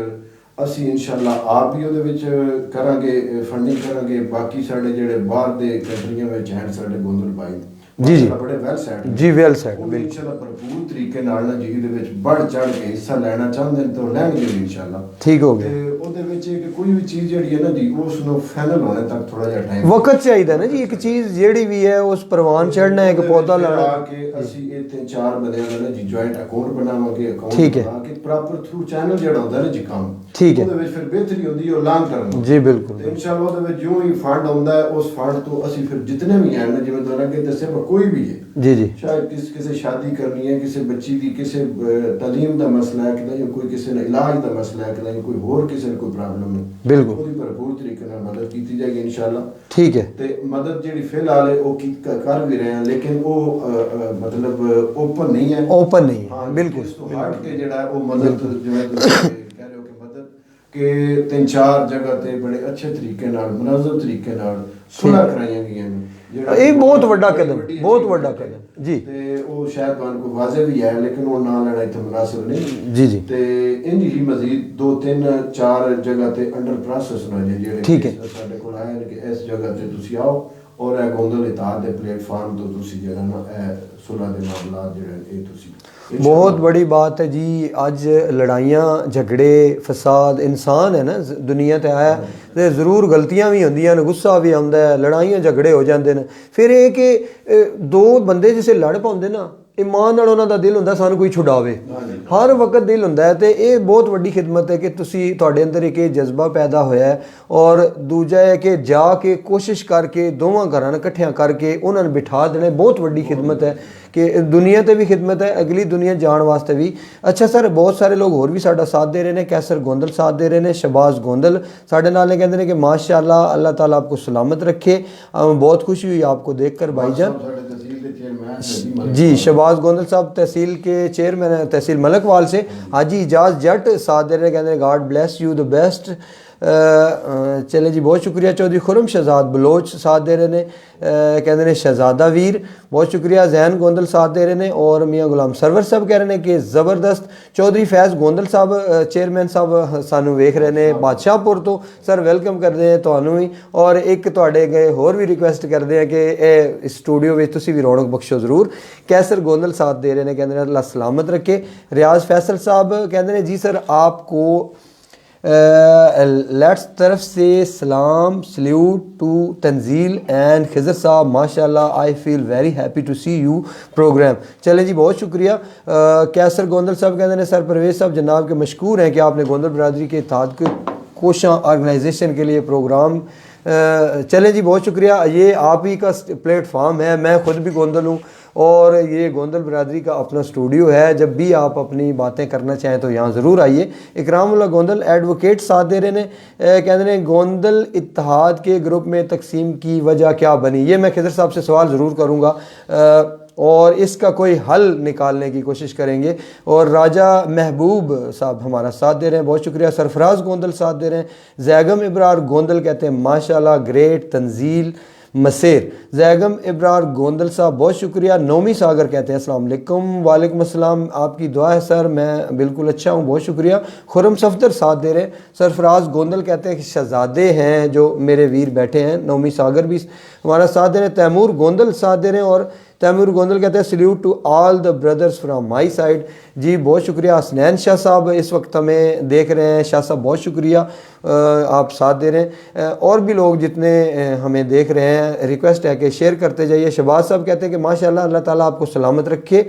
ਅਸੀਂ ਇਨਸ਼ਾਅੱਲਾ ਆਪ ਵੀ ਉਹਦੇ ਵਿੱਚ ਕਰਾਂਗੇ, ਫੰਡਿੰਗ ਕਰਾਂਗੇ। ਬਾਕੀ ਸਾਡੇ ਜਿਹੜੇ ਬਾਹਰ ਦੇ ਕੰਟਰੀਆਂ ਵਿੱਚ ਹਨ ਸਾਡੇ ਗੋਂਦਲ ਭਾਈ ਜੀ ਬੜੇ ਵੈਲ ਸੈਟ ਜੀ, ਵੈਲ ਸੈਟ, ਇਨਸ਼ਾਅੱਲਾ ਭਰਪੂਰ ਤਰੀਕੇ ਨਾਲ ਨਾ ਜੀ ਇਹਦੇ ਵਿੱਚ ਵੱਧ ਚੜ ਕੇ ਹਿੱਸਾ ਲੈਣਾ ਚਾਹੁੰਦੇ ਨੇ ਤਾਂ ਲੈਣਗੇ ਵੀ ਇਨਸ਼ਾਅੱਲਾ। ਠੀਕ ਹੋ ਗਿਆ। ਤੇ ਉਹਦੇ ਵਿੱਚ ਕਿ ਕੋਈ ਵੀ ਚੀਜ਼ ਜਿਹੜੀ ਹੈ ਨਾ ਜੀ ਉਸ ਨੂੰ ਫਾਈਨਲ ਹੋਣੇ ਤੱਕ ਥੋੜਾ ਜਿਹਾ ਟਾਈਮ ਵਕਤ ਚਾਹੀਦਾ ਨਾ ਜੀ। ਇੱਕ ਚੀਜ਼ ਜਿਹੜੀ ਵੀ ਹੈ ਉਸ ਪ੍ਰਵਾਨ ਚੜਨਾ ਹੈ, ਇੱਕ ਪੌਦਾ ਲਾਣਾ ਕਿ ਅਸੀਂ ਇਹ 3-4 ਬੰਦਿਆਂ ਦਾ ਨਾ ਜੀ ਜੁਆਇੰਟ ਅਕਾਊਂਟ ਬਣਾਵਾਂਗੇ। ਅਕਾਊਂਟ ਬਣਾ ਕੇ ਪ੍ਰੋਪਰ ਥਰੂ ਚੈਨਲ ਜਿਹੜਾ ਹੁੰਦਾ ਨਾ ਜੀ ਕੰਮ, ਠੀਕ ਹੈ, ਉਹਦੇ ਵਿੱਚ ਫਿਰ ਬਿਹਤਰੀ ਹੁੰਦੀ ਹੈ ਉਹ ਲਾਂਗ ਟਰਮ ਜੀ ਬਿਲਕੁਲ। ਤੇ ਇਨਸ਼ਾਅੱਲਾ ਉਹਦੇ ਵਿੱਚ ਜਿਉਂ ਹੀ ਫੰਡ ਆਉਂਦਾ ਹੈ ਉਸ ਫੰਡ ਤੋਂ ਅਸੀਂ ਫਿਰ ਜਿਤਨੇ ਵੀ ਹਨ ਨਾ, ਜਿਵੇਂ ਤੁਹਾਨੂੰ ਅੱਗੇ ਦੱਸਿਆ ਕੋਈ ਵੀ ਹੈ ਜੀ ਸ਼ਾਇਦ ਕਿਸੇ ਸ਼ਾਦੀ ਕਰਨੀ ਹੈ, ਕਿਸੇ ਬੱਚੀ ਦੀ ਕਿਸੇ ਤਾਲੀਮ ਦਾ ਮਸਲਾ ਹੈ, ਕਿ ਕੋਈ ਕਿਸੇ ਨੇ ਇਲਾਜ ਦਾ ਮਸਲਾ ਹੈ, ਕਿ ਕੋਈ ਹੋਰ ਕਿਸੇ ਨੂੰ ਕੋਈ ਪ੍ਰੋਬਲਮ ਹੈ, ਬਿਲਕੁਲ ਉਹਦੀ ਭਰਪੂਰ ਤਰੀਕੇ ਨਾਲ ਮਦਦ ਕੀਤੀ ਜਾਏਗੀ ਇਨਸ਼ਾਅੱਲਾ। ਠੀਕ ਹੈ। ਤੇ ਮਦਦ ਜਿਹੜੀ ਫਿਲਹਾਲ ਹੈ ਉਹ ਕਰ ਵੀ ਰਹੇ ਹਾਂ, ਲੇਕਿਨ ਉਹ ਮਤਲਬ ਓਪਨ ਨਹੀਂ ਹੈ, ਓਪਨ ਨਹੀਂ ਹੈ, ਬਿਲਕੁਲ। ਇਸ ਤੋਂ ਹਟ ਕੇ ਜਿਹੜਾ ਉਹ ਮਦਦ ਜਿਵੇਂ ਤੁਸੀਂ ਕਹਿ ਰਹੇ ਹੋ ਕਿ ਮਦਦ ਕਿ 3-4 ਜਗ੍ਹਾ ਤੇ ਬੜੇ ਅੱਛੇ ਤਰੀਕੇ ਨਾਲ ਮੁਨੱਜ਼ਮ ਤਰੀਕੇ ਨਾਲ ਸੁਲ੍ਹਾ ਕਰਾਈਆਂ ਗਈਆਂ ਨੇ, ਜਿਹੜਾ ਇਹ ਬਹੁਤ ਵੱਡਾ ਕਦਮ, ਬਹੁਤ ਵੱਡਾ ਕਦਮ ਜੀ। ਤੇ ਉਹ ਸ਼ਾਇਦ ਤੁਹਾਨੂੰ ਕੋਈ ਵਾਜ਼ੇ ਵੀ ਹੈ, ਲੇਕਿਨ ਉਹ ਨਾ ਲੈਣਾ ਇੱਥੇ ਮੁਨਾਸਿਬ ਨਹੀਂ ਜੀ ਜੀ। ਤੇ ਇੰਜ ਹੀ ਮਜ਼ੀਦ 2-3-4 ਜਗ੍ਹਾ ਤੇ ਅੰਡਰ ਪ੍ਰੋਸੈਸ ਨੇ ਜਿਹੜੇ ਠੀਕ ਹੈ ਸਾਡੇ ਕੋਲ ਆਏ ਨੇ ਕਿ ਇਸ ਜਗ੍ਹਾ ਤੇ ਤੁਸੀਂ ਆਓ ਔਰ ਇਹ ਗੋਂਦਲ ਇਤਾਦ ਦੇ ਪਲੇਟਫਾਰਮ ਤੋਂ ਤੁਸੀਂ ਜਿਹੜਾ ਨਾ ਇਹ ਸੁਲ੍ਹਾ ਦੇ ਮਾਮਲਾਤ ਜਿਹੜੇ ਇਹ ਤੁਸੀਂ ਬਹੁਤ ਬੜੀ ਬਾਤ ਹੈ ਜੀ। ਅੱਜ ਲੜਾਈਆਂ ਝਗੜੇ ਫਸਾਦ ਇਨਸਾਨ ਹੈ ਨਾ ਦੁਨੀਆ ਤੇ ਆਇਆ ਤੇ ਜ਼ਰੂਰ ਗਲਤੀਆਂ ਵੀ ਹੁੰਦੀਆਂ ਨੇ, ਗੁੱਸਾ ਵੀ ਆਉਂਦਾ ਹੈ, ਲੜਾਈਆਂ ਝਗੜੇ ਹੋ ਜਾਂਦੇ ਨੇ। ਫਿਰ ਇਹ ਕਿ ਦੋ ਬੰਦੇ ਜਿਸੇ ਲੜ ਪਾਉਂਦੇ ਨਾ, ਇਮਾਨ ਨਾਲ ਉਹਨਾਂ ਦਾ ਦਿਲ ਹੁੰਦਾ ਸਾਨੂੰ ਕੋਈ ਛੁਡਾਵੇ, ਹਰ ਵਕਤ ਦਿਲ ਹੁੰਦਾ ਹੈ। ਤੇ ਇਹ ਬਹੁਤ ਵੱਡੀ ਖਿਦਮਤ ਹੈ ਕਿ ਤੁਸੀਂ ਤੁਹਾਡੇ ਅੰਦਰ ਇੱਕ ਇਹ ਜਜ਼ਬਾ ਪੈਦਾ ਹੋਇਆ ਹੈ। ਔਰ ਦੂਜਾ ਹੈ ਕਿ ਜਾ ਕੇ ਕੋਸ਼ਿਸ਼ ਕਰਕੇ ਦੋਵਾਂ ਘਰਾਂ ਨੂੰ ਇਕੱਠਿਆਂ ਕਰਕੇ ਉਹਨਾਂ ਨੂੰ ਬਿਠਾ ਦੇਣਾ, ਬਹੁਤ ਵੱਡੀ ਖਿਦਮਤ ਹੈ ਕਿ ਦੁਨੀਆ ਤੇ ਵੀ ਖਿਦਮਤ ਹੈ, ਅਗਲੀ ਦੁਨੀਆ ਜਾਣ ਵਾਸਤੇ ਵੀ। ਅੱਛਾ ਸਰ, ਬਹੁਤ ਸਾਰੇ ਲੋਕ ਹੋਰ ਵੀ ਸਾਡਾ ਸਾਥ ਦੇ ਰਹੇ ਨੇ। ਕੈਸਰ ਗੋਂਦਲ ਸਾਥ ਦੇ ਰਹੇ ਨੇ, ਸ਼ਬਾਜ਼ ਗੋਂਦਲ ਸਾਡੇ ਨਾਲ ਨੇ, ਕਹਿੰਦੇ ਨੇ ਕਿ ਮਾਸ਼ਾਅੱਲਾ अल्लाह ताला आपको सलामत रखे। बहुत खुशी हुई आपको देखकर भाईजान जी। शबाज गोंदल साहब तहसील के चेयरमैन है, तहसील मलकवाल से। हाजी इजाज जट साथ दे रहे, कहते हैं God bless you the best. चले जी, बहुत शुक्रिया। चौधरी खुरम शहजाद बलोच साथ दे रहे ने, कहते हैं शहजादा वीर, बहुत शुक्रिया। जैन गोंदल साथ दे रहे हैं और मियाँ गुलाम सरवर साहब कह रहे हैं कि ज़बरदस्त। चौधरी फैज़ गोंदल साहब चेयरमैन साहब सानू वेख रहे हैं बादशाहपुर तो, सर वेलकम करते हैं तुहानू भी। और एक तुहाडे गए होर भी रिक्वेस्ट करते हैं कि इस स्टूडियो में तुसी भी रौनक बख्शो ज़रूर। कैसर गोंदल साथ दे रहे हैं, कहते हैं अल्लाह सलामत रखे। रियाज फैसल साहब कहते हैं जी सर आपको लेट्स तरफ से सलाम, salute to Tanzeel and Khizar Sahab, माशाल्लाह I feel very happy to see you program. चले जी, बहुत शुक्रिया। कैसर गोंदल साहब कहते हैं सर परवेज़ साहब जनाब के मशकूर हैं कि आपने गोंदल बरादरी के इत्तेहाद के कोशां ऑर्गेनाइजेशन के लिए प्रोग्राम। चले जी, बहुत शुक्रिया। ये आप ही का प्लेटफार्म है, मैं ख़ुद भी गोंदल हूँ और ये गोंदल बरादरी का अपना स्टूडियो है। जब भी आप अपनी बातें करना चाहें तो यहाँ ज़रूर आइए। इकरामुल्लाह गोंदल एडवोकेट साथ दे रहे हैं, कहते हैं गोंदल इत्तेहाद के ग्रुप में तकसीम की वजह क्या बनी। ये मैं खिजर साहब से सवाल ज़रूर करूँगा और इसका कोई हल निकालने की कोशिश करेंगे। और राजा महबूब साहब हमारा साथ दे रहे हैं, बहुत शुक्रिया। सरफराज गोंदल साथ दे रहे हैं। जैगम इब्रार गोंदल कहते हैं माशाल्लाह ग्रेट तंजील मसेर। जैगम इब्रार गोंदल साहब बहुत शुक्रिया। नौमी सागर कहते हैं अस्सलाम वालेकुम। वालेकुम अस्सलाम, आपकी दुआ है सर, मैं बिल्कुल अच्छा हूँ, बहुत शुक्रिया। खुरम सफदर साथ दे रहे हैं। सरफराज गोंदल कहते हैं कि शहजादे हैं जो मेरे वीर बैठे हैं। नौमी सागर भी हमारा साथ दे रहे हैं। तैमूर गोंदल साथ दे रहे हैं और تیمور گوندل کہتے ہیں solute to all the brothers from my side. جی بہت شکریہ. حسنین شاہ صاحب اس وقت ہمیں دیکھ رہے ہیں. شاہ صاحب بہت شکریہ, آپ ساتھ دے رہے ہیں. اور بھی لوگ جتنے ہمیں دیکھ رہے ہیں, ریکویسٹ ہے کہ شیئر کرتے جائیے. شہباز صاحب کہتے ہیں کہ ماشاءاللہ اللہ تعالیٰ آپ کو سلامت رکھے.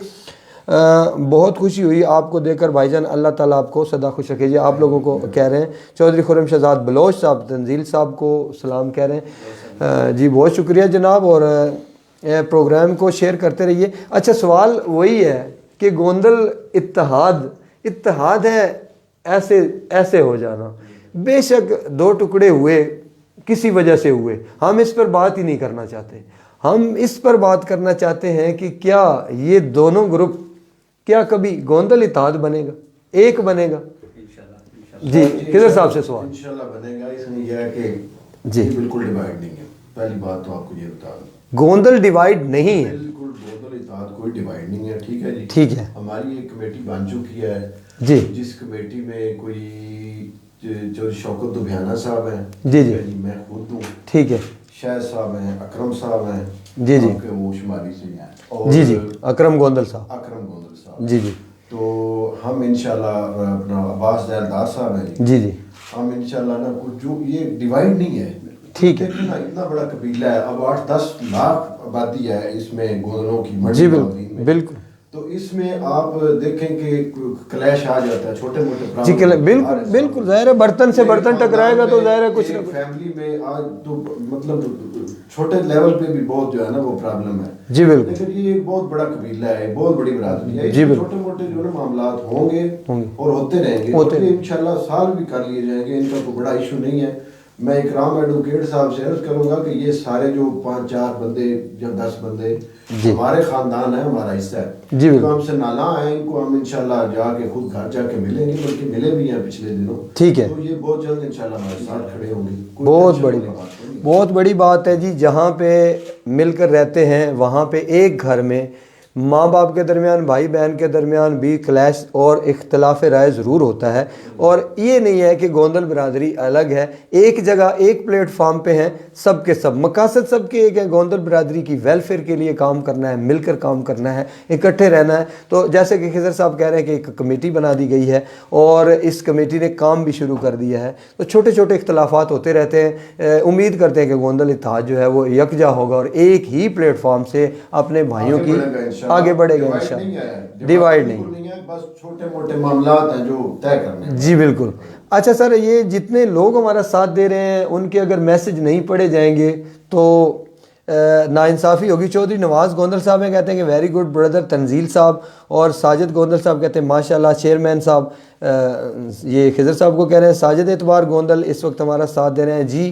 بہت خوشی ہوئی آپ کو دیکھ کر بھائی جان, اللہ تعالیٰ آپ کو سدا خوش رکھے. جی آپ لوگوں کو کہہ رہے ہیں. چودھری خرم شہزاد بلوچ صاحب تنزیل صاحب کو سلام کہہ رہے ہیں. جی بہت شکریہ جناب, اور پروگرام کو شیئر کرتے رہیے. اچھا سوال وہی ہے کہ گوندل اتحاد ہے ایسے ہو جانا. بے شک دو ٹکڑے ہوئے کسی وجہ سے ہوئے, ہم اس پر بات ہی نہیں کرنا چاہتے. ہم اس پر بات کرنا چاہتے ہیں کہ کیا یہ دونوں گروپ, کیا کبھی گوندل اتحاد بنے گا, ایک بنے گا؟ جی خضر صاحب سے سوال. انشاءاللہ بنے گا. اس میں یہ ہے کہ جی بالکل ڈیوائیڈ نہیں ہے. پہلی بات تو آپ کو یہ بتا دوں, گوندل ڈیوائیڈ نہیں ہے. بالکل گوندل اتحاد کوئی ڈیوائیڈ نہیں ہے. ٹھیک ہے جی, ٹھیک ہے. ہماری ایک کمیٹی بن چکی ہے جی, جس کمیٹی میں کوئی جو شوکت دبیانہ صاحب ہیں, جی جی, میں خود ہوں, ٹھیک ہے, شاہد صاحب ہیں, اکرم صاحب ہیں, جی جی, کہ وہ شمالی سے ہیں, اور جی جی اکرم گوندل صاحب, اکرم گوندل صاحب, جی جی, تو ہم انشاءاللہ اپنا عباس ذیلدار صاحب ہیں جی جی, ہم انشاءاللہ نا کچھ جو یہ ڈیوائیڈ نہیں ہے. ٹھیک ہے. دیکھیں نا اتنا بڑا قبیلہ ہے, اب 8-10 لاکھ آبادی ہے اس میں گوندلوں کی, جی بالکل بالکل. تو اس میں آپ دیکھیں کہ کلیش آ جاتا ہے, چھوٹے موٹے جی بالکل بالکل, ظاہر ہے برتن سے برتن ٹکرائے گا تو ظاہر ہے کچھ نہ کچھ. فیملی میں آج تو مطلب چھوٹے لیول پہ بھی بہت جو ہے نا وہ پرابلم ہے. جی بالکل. لیکن یہ ایک بہت بڑا قبیلہ ہے, بہت بڑی برادری ہے. جی بالکل. چھوٹے موٹے جو نا معاملات ہوں گے اور ہوتے رہیں گے, اور یہ انشاءاللہ سال بھی کر لیے جائیں گے, ان کا کوئی بڑا ایشو نہیں ہے. میں اکرام ایڈوکیٹ صاحب سے عرض کروں گا کہ یہ سارے جو 5-4 بندے یا 10 بندے ہمارے خاندان ہے, ہمارا حصہ ہے, جی تو ہم سے نالا آئے, ان کو ہم انشاءاللہ جا کے خود گھر جا کے ملیں گے, بلکہ ملے بھی ہیں پچھلے دنوں. ٹھیک ہے, تو یہ بہت جلد انشاءاللہ ہمارے ساتھ کھڑے ہوں گے. بہت بڑی بات, بہت بڑی بات ہے جی. جہاں پہ مل کر رہتے ہیں وہاں پہ ایک گھر میں ماں باپ کے درمیان, بھائی بہن کے درمیان بھی کلیش اور اختلاف رائے ضرور ہوتا ہے. اور یہ نہیں ہے کہ گوندل برادری الگ ہے, ایک جگہ ایک پلیٹ فارم پہ ہیں, سب کے سب مقاصد سب کے ایک ہیں, گوندل برادری کی ویلفیئر کے لیے کام کرنا ہے, مل کر کام کرنا ہے, اکٹھے رہنا ہے. تو جیسے کہ خضر صاحب کہہ رہے ہیں کہ ایک کمیٹی بنا دی گئی ہے اور اس کمیٹی نے کام بھی شروع کر دیا ہے, تو چھوٹے چھوٹے اختلافات ہوتے رہتے ہیں. امید کرتے ہیں کہ گوندل اتحاد جو ہے وہ یکجا ہوگا اور ایک ہی پلیٹ فارم سے اپنے بھائیوں کی آگے بڑھے گا انشاءاللہ. ڈیوائیڈ نہیں ہے, بس چھوٹے موٹے معاملات ہیں جو طے کرنے ہیں. جی بالکل. اچھا سر, یہ جتنے لوگ ہمارا ساتھ دے رہے ہیں ان کے اگر میسج نہیں پڑھے جائیں گے تو ناانصافی ہوگی. چودھری نواز گوندل صاحب ہیں, کہتے ہیں کہ ویری گڈ بردر تنزیل صاحب, اور ساجد گوندل صاحب کہتے ہیں ماشاءاللہ. چیئرمین صاحب یہ خضر صاحب کو کہہ رہے ہیں. ساجد اعتبار گوندل اس وقت ہمارا ساتھ دے رہے ہیں جی,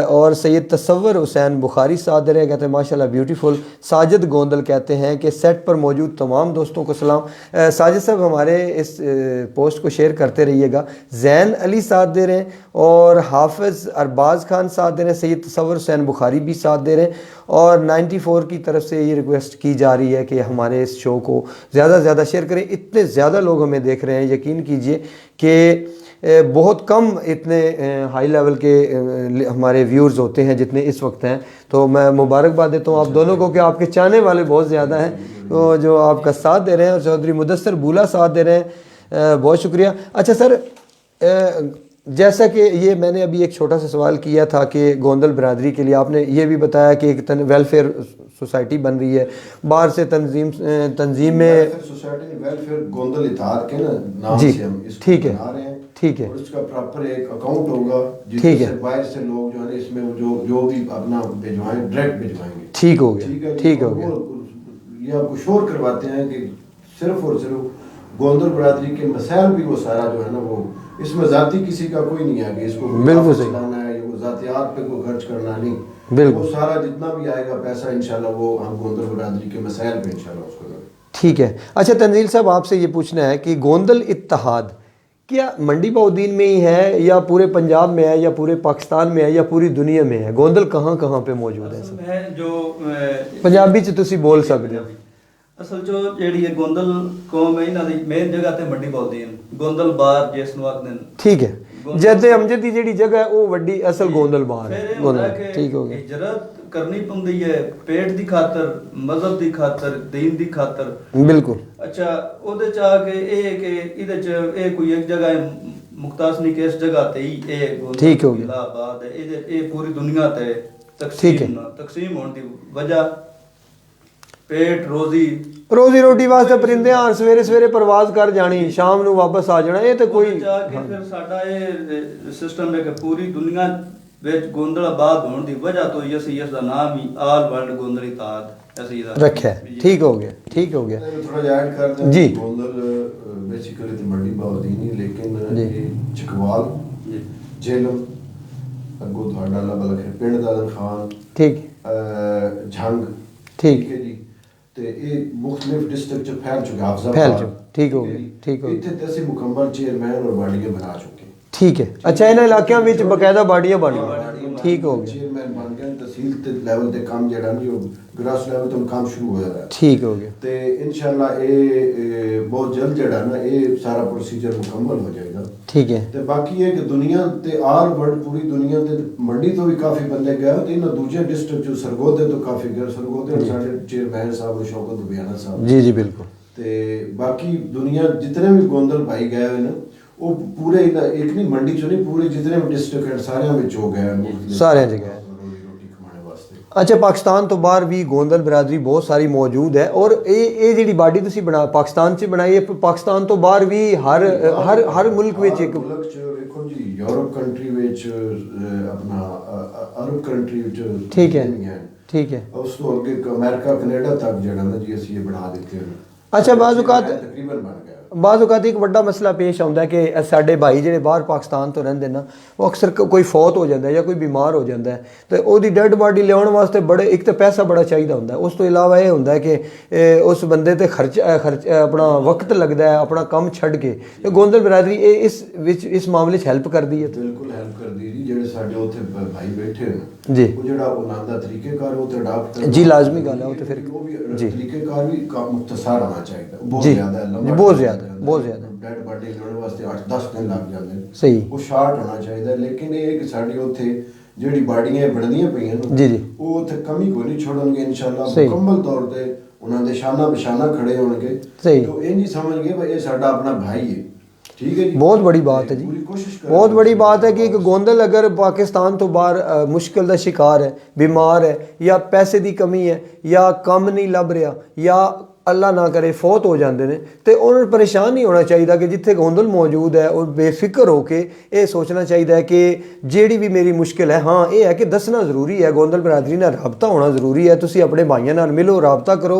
اور سید تصور حسین بخاری ساتھ دے رہے ہیں, کہتے ہیں ماشاءاللہ بیوٹیفل. ساجد گوندل کہتے ہیں کہ سیٹ پر موجود تمام دوستوں کو سلام. ساجد صاحب ہمارے اس پوسٹ کو شیئر کرتے رہیے گا. زین علی ساتھ دے رہے ہیں, اور حافظ ارباز خان ساتھ دے رہے ہیں, سید تصور حسین بخاری بھی ساتھ دے رہے ہیں, اور 94 کی طرف سے یہ ریکویسٹ کی جا رہی ہے کہ ہمارے اس شو کو زیادہ سے زیادہ شیئر کریں. اتنے زیادہ لوگ ہمیں دیکھ رہے ہیں, یقین کیجئے کہ بہت کم اتنے ہائی لیول کے ہمارے ویورز ہوتے ہیں جتنے اس وقت ہیں. تو میں مبارکباد دیتا ہوں آپ دونوں کو کہ آپ کے چاہنے والے بہت زیادہ ہیں تو جو آپ کا ساتھ دے رہے ہیں. اور چودھری مدثر بولا ساتھ دے رہے ہیں, بہت شکریہ. اچھا سر, جیسا کہ یہ میں نے ابھی ایک چھوٹا سا سوال کیا تھا کہ گوندل برادری کے لیے آپ نے یہ بھی بتایا کہ ایک ویلفیئر سوسائٹی بن رہی ہے, باہر سے تنظیم میں سوسائٹی ویلفیئر گوندل اتحاد کے نام جی سے ہم اس کو ٹھیک ہے, بنا رہے ہیں. ٹھیک ہے, اور اس کا پراپر ایک اکاؤنٹ ہوگا جس سے باہر سے لوگ جو ہے اس میں جو بھی اپنا بھیجوائیں ڈائریکٹ بھیجوائیں گے. ٹھیک ہو گیا, ٹھیک ہو گیا. یہ آپ کو شور کرواتے ہیں کہ صرف اور صرف گوندل برادری کے مسائل بھی وہ سارا جو ہے نا وہ اس میں ذاتی کسی کا کوئی نہیں ہے کہ اس کو بالکل صحیح چلانا ہے, وہ ذاتیات پہ کوئی خرچ کرنا نہیں. بالکل, وہ سارا جتنا بھی آئے گا پیسہ انشاءاللہ وہ ہم گوندل برادری کے مسائل پہ انشاءاللہ اس کو دیں. ٹھیک ہے. اچھا تنزیل صاحب, آپ سے یہ پوچھنا ہے کہ گوندل اتحاد کیا منڈی بہودین میں ہی ہے یا پورے پنجاب میں ہے یا پورے پاکستان میں ہے یا پوری دنیا میں ہے؟ گوندل کہاں کہاں پہ موجود ہے؟ جو پنجابی چ تسی بول سکتے ہو. اصل جو جیڑی گوندل قوم ہے انہاں دی مین جگہ تے منڈی بہودین, گوندل بار جس نو آکھدے. ٹھیک ہے, جد امجد دی جیڑی جگہ ہے وہ وڈی اصل گوندل بار ہے. گوندل ٹھیک ہو گیا. ہجرت ਕਰਨੀ ਪੈਂਦੀ ਹੈ ਪੇਟ ਦੀ ਖਾਤਰ, ਮਜ਼ਹਬ ਦੀ ਖਾਤਰ, ਦੀਨ ਦੀ ਖਾਤਰ। ਬਿਲਕੁਲ। ਅੱਛਾ, ਉਹਦੇ ਚ ਆ ਕੇ ਇਹ ਕਿ ਇਹਦੇ ਚ ਇਹ ਕੋਈ ਇੱਕ ਜਗ੍ਹਾ ਮੁਖਤਾਸ ਨਹੀਂ ਕਿ ਇਸ ਜਗ੍ਹਾ ਤੇ ਹੀ ਇਹ ਠੀਕ ਹੋ ਗਿਆ ਬਾਤ ਹੈ, ਇਹ ਪੂਰੀ ਦੁਨੀਆ ਤੇ ਠੀਕ ਹੈ। ਤਕਸੀਮ ਹੋਣ ਦੀ ਵਜ੍ਹਾ ਪੇਟ ਰੋਜ਼ੀ ਰੋਟੀ ਵਾਸਤੇ ਪਰਿੰਦੇ ਆਣ ਸਵੇਰੇ ਸਵੇਰੇ ਪ੍ਰਵਾਜ਼ ਕਰ ਜਾਣੀ, ਸ਼ਾਮ ਨੂੰ ਵਾਪਸ ਆ ਜਾਣਾ, ਇਹ ਤੇ ਕੋਈ ਫਿਰ ਸਾਡਾ ਇਹ ਸਿਸਟਮ ਹੈ ਕਿ ਪੂਰੀ ਦੁਨੀਆ ਵਿੱਚ ਗੋਂਦਲ ਆਬਾਦ ਹੋਣ ਦੀ ਵਜ੍ਹਾ ਤੋਂ ਹੀ ਅਸੀਂ ਇਸ ਦਾ ਨਾਮ ਹੀ ਆਲ ਵਰਲਡ ਗੋਂਦਲ ਇਤਾਦ ਅਸੀਂ ਰੱਖਿਆ। ਠੀਕ ਹੋ ਗਿਆ, ਠੀਕ ਹੋ ਗਿਆ। ਥੋੜਾ ਜਿਹਾ ਐਡ ਕਰ ਦਿਆਂ ਜੀ। ਗੋਂਦਲ ਬੇਸਿਕਲੀ ਤੇ ਮੰਡੀ ਬਾਉਦੀ ਨਹੀਂ, ਲੇਕਿਨ ਜੀ। ਇਹ ਚਕਵਾਲ ਜੇਲਮ ਅੱਗੋਂ ਤੁਹਾਡਾ ਲੱਭ ਲਖੇ ਪਿੰਡ ਦਾ ਖਾਨ ਠੀਕ ਝੰਗ ਠੀਕ ਹੈ ਜੀ, ਤੇ ਇਹ ਮੁxtਲਿਫ ਡਿਸਟ੍ਰਿਕਟ ਚ ਫੈਲ ਚੁੱਕਾ ਹਾਫਜ਼ਾ ਫੈਲ ਚੁੱਕਾ। ਠੀਕ ਹੋ ਗਿਆ, ਠੀਕ ਹੋ ਗਿਆ। ਇੱਥੇ ਤੇ ਅਸੀਂ ਮੁਕੰਮਲ ਚੇਅਰਮੈਨ ਔਰ ਬਾਡੀਆਂ ਬਣਾ ਚੁੱਕੇ। ਠੀਕ ਹੈ। ਅੱਛਾ, ਇਹਨਾਂ ਇਲਾਕਿਆਂ ਵਿੱਚ ਬਕਾਇਦਾ ਬਾਡੀਆਂ ਬਣ ਗਈਆਂ। ਠੀਕ ਹੋ ਗਿਆ। ਚੇਅਰਮੈਨ ਬਣ ਗਏ, ਤਹਿਸੀਲ ਤੇ ਲੈਵਲ ਤੇ ਕੰਮ ਜਿਹੜਾ ਨਹੀਂ ਉਹ ਗ੍ਰਾਸ ਲੈਵਲ ਤੋਂ ਕੰਮ ਸ਼ੁਰੂ ਹੋਇਆ ਹੈ। ਠੀਕ ਹੋ ਗਿਆ। ਤੇ ਇਨਸ਼ਾਅੱਲਾ ਇਹ ਬਹੁਤ ਜਲਦ ਜਿਹੜਾ ਨਾ ਇਹ ਸਾਰਾ ਪ੍ਰੋਸੀਜਰ ਮੁਕੰਮਲ ਹੋ ਜਾਏਗਾ। ਠੀਕ ਹੈ। ਤੇ ਬਾਕੀ ਇਹ ਕਿ ਦੁਨੀਆ ਤੇ ਆਲ ਵਰਲਡ ਪੂਰੀ ਦੁਨੀਆ ਤੇ ਮੰਡੀ ਤੋਂ ਵੀ ਕਾਫੀ ਬੰਦੇ ਗਏ ਤੇ ਇਹਨਾਂ ਦੂਜੇ ਡਿਸਟ੍ਰਿਕਟ ਚ ਸਰਗੋਧੇ ਤੋਂ ਕਾਫੀ ਗਏ। ਸਰਗੋਧੇ ਸਾਡੇ ਚੇਅਰਮੈਨ ਸਾਹਿਬ ਸ਼ੌਕਤ ਬਿਆਨਾ ਸਾਹਿਬ ਜੀ ਜੀ ਬਿਲਕੁਲ। ਤੇ ਬਾਕੀ ਦੁਨੀਆ ਜਿਤਨੇ ਵੀ ਗੋਂਦਲ ਭਾਈ ਗਏ ਹੋਏ ਨੇ ਉਹ ਪੂਰੇ ਇੱਕ ਨਹੀਂ ਮੰਡੀ ਚੋਂ ਨਹੀਂ, ਪੂਰੇ ਜਿਤਨੇ ਵੀ ਡਿਸਟ੍ਰਿਕਟ ਸਾਰਿਆਂ ਵਿੱਚ ਹੋ ਗਏ, ਸਾਰਿਆਂ ਜਗ੍ਹਾ। ਰੋਟੀ ਕਮਾਉਣ ਵਾਸਤੇ। ਅੱਛਾ, ਪਾਕਿਸਤਾਨ ਤੋਂ ਬਾਹਰ ਵੀ ਗੋਂਦਲ ਬਰਾਦਰੀ ਬਹੁਤ ਸਾਰੀ ਮੌਜੂਦ ਹੈ ਔਰ ਇਹ ਜਿਹੜੀ ਬਾਡੀ ਤੁਸੀਂ ਪਾਕਿਸਤਾਨ 'ਚ ਬਣਾਈ ਹੈ, ਪਾਕਿਸਤਾਨ ਤੋਂ ਬਾਹਰ ਵੀ ਹਰ ਮੁਲਕ ਵਿੱਚ ਇੱਕ ਮੁਲਕ 'ਚ ਵੇਖੋ ਜੀ, ਯੂਰਪ ਕੰਟਰੀ ਵਿੱਚ ਆਪਣਾ ਅਰਬ ਕੰਟਰੀ ਵਿੱਚ ਠੀਕ ਹੈ, ਠੀਕ ਹੈ। ਉਸ ਤੋਂ ਅੱਗੇ ਅਮਰੀਕਾ ਕੈਨੇਡਾ ਤੱਕ ਜਿਹੜਾ ਨਾ ਜੀ ਅਸੀਂ ਇਹ ਬਣਾ ਦਿੱਤੇ ਨੇ। ਅੱਛਾ, ਬਾਜ਼ੂ ਤਕਰੀਬਨ ਬਣ ਗਿਆ। ਬਾਜ਼ ਔਕਾਤ ਇੱਕ ਵੱਡਾ ਮਸਲਾ ਪੇਸ਼ ਆਉਂਦਾ ਕਿ ਸਾਡੇ ਭਾਈ ਜਿਹੜੇ ਬਾਹਰ ਪਾਕਿਸਤਾਨ ਤੋਂ ਰਹਿੰਦੇ ਨਾ, ਉਹ ਅਕਸਰ ਕੋਈ ਫੌਤ ਹੋ ਜਾਂਦਾ ਜਾਂ ਕੋਈ ਬਿਮਾਰ ਹੋ ਜਾਂਦਾ ਹੈ ਤੇ ਉਹਦੀ ਡੈੱਡ ਬਾਡੀ ਲਿਆਉਣ ਵਾਸਤੇ ਇੱਕ ਤਾਂ ਪੈਸਾ ਬੜਾ ਚਾਹੀਦਾ ਹੁੰਦਾ, ਉਸ ਤੋਂ ਇਲਾਵਾ ਇਹ ਹੁੰਦਾ ਕਿ ਉਸ ਬੰਦੇ ਤੇ ਖਰਚ ਆਪਣਾ ਵਕਤ ਲੱਗਦਾ ਹੈ, ਆਪਣਾ ਕੰਮ ਛੱਡ ਕੇ। ਤੇ ਗੋਂਦਲ ਬਰਾਦਰੀ ਇਸ ਮਾਮਲੇ 'ਚ ਹੈਲਪ ਕਰਦੀ ਹੈ। ਬਿਲਕੁਲ ਹੈਲਪ ਕਰਦੀ ਜੀ। ਜਿਹੜੇ ਸਾਡੇ ਉੱਥੇ ਭਾਈ ਬੈਠੇ ਨੇ ਜੀ, ਉਹ ਜਿਹੜਾ ਉਹਨਾਂ ਦਾ ਤਰੀਕੇਕਾਰ ਉਹ ਤੇ ਅਡਾਪਟ ਜੀ ਲਾਜ਼ਮੀ ਗੱਲ ਹੈ। ਉਹ ਤੇ ਫਿਰ ਉਹ ਵੀ ਜੀ ਤਰੀਕੇਕਾਰ ਵੀ ਮੁਖਤਸਰ ਹੋਣਾ ਚਾਹੀਦਾ। ਬਹੁਤ ਜੀ, ਜ਼ਿਆਦਾ ਲੰਬਾ, ਬਹੁਤ ਜ਼ਿਆਦਾ ਡੈਡ ਬਾਡੀ ਲੈਣ ਵਾਸਤੇ 8-10 ਦਿਨ ਲੱਗ ਜਾਂਦੇ ਨੇ। ਸਹੀ। ਉਹ ਸ਼ਾਰਟ ਹੋਣਾ ਚਾਹੀਦਾ। ਲੇਕਿਨ ਇਹ ਕਿ ਸਾਡੀ ਉੱਥੇ ਜਿਹੜੀ ਬਾਡੀਆਂ ਬਣਦੀਆਂ ਪਈਆਂ ਨੇ ਜੀ ਜੀ, ਉਹ ਉੱਥੇ ਕਮੀ ਕੋਈ ਨਹੀਂ ਛੋੜਨਗੇ ਇਨਸ਼ਾਅੱਲਾ। ਮੁਕੰਮਲ ਤੌਰ ਤੇ ਉਹਨਾਂ ਦੇ ਸ਼ਾਨਾ ਬਿਸ਼ਾਨਾ ਖੜੇ ਹੋਣਗੇ। ਸਹੀ। तो ਇਹ ਨਹੀਂ ਸਮਝਣਗੇ ਭਾਈ ਇਹ ਸਾਡਾ ਆਪਣਾ ਭਾਈ ਹੈ। ठीक है जी, बहुत बड़ी बात है जी, बहुत बड़ी बात है कि एक गोंदल अगर पाकिस्तान तो बाहर मुश्किल का शिकार है, बीमार है या पैसे की कमी है या काम नहीं लभ रहा या अल्लाह ना करे फौत हो जाते हैं तो उन्होंने परेशान नहीं होना चाहिए कि जिथे गोंदल मौजूद है और बेफिक्र होकर ये सोचना चाहिए कि जेड़ी भी मेरी मुश्किल है, हाँ ये है कि दसना जरूरी है। गोंदल बरादरी नाल राबता होना जरूरी है। तुसी अपने भाइयों नाल मिलो, राबता करो,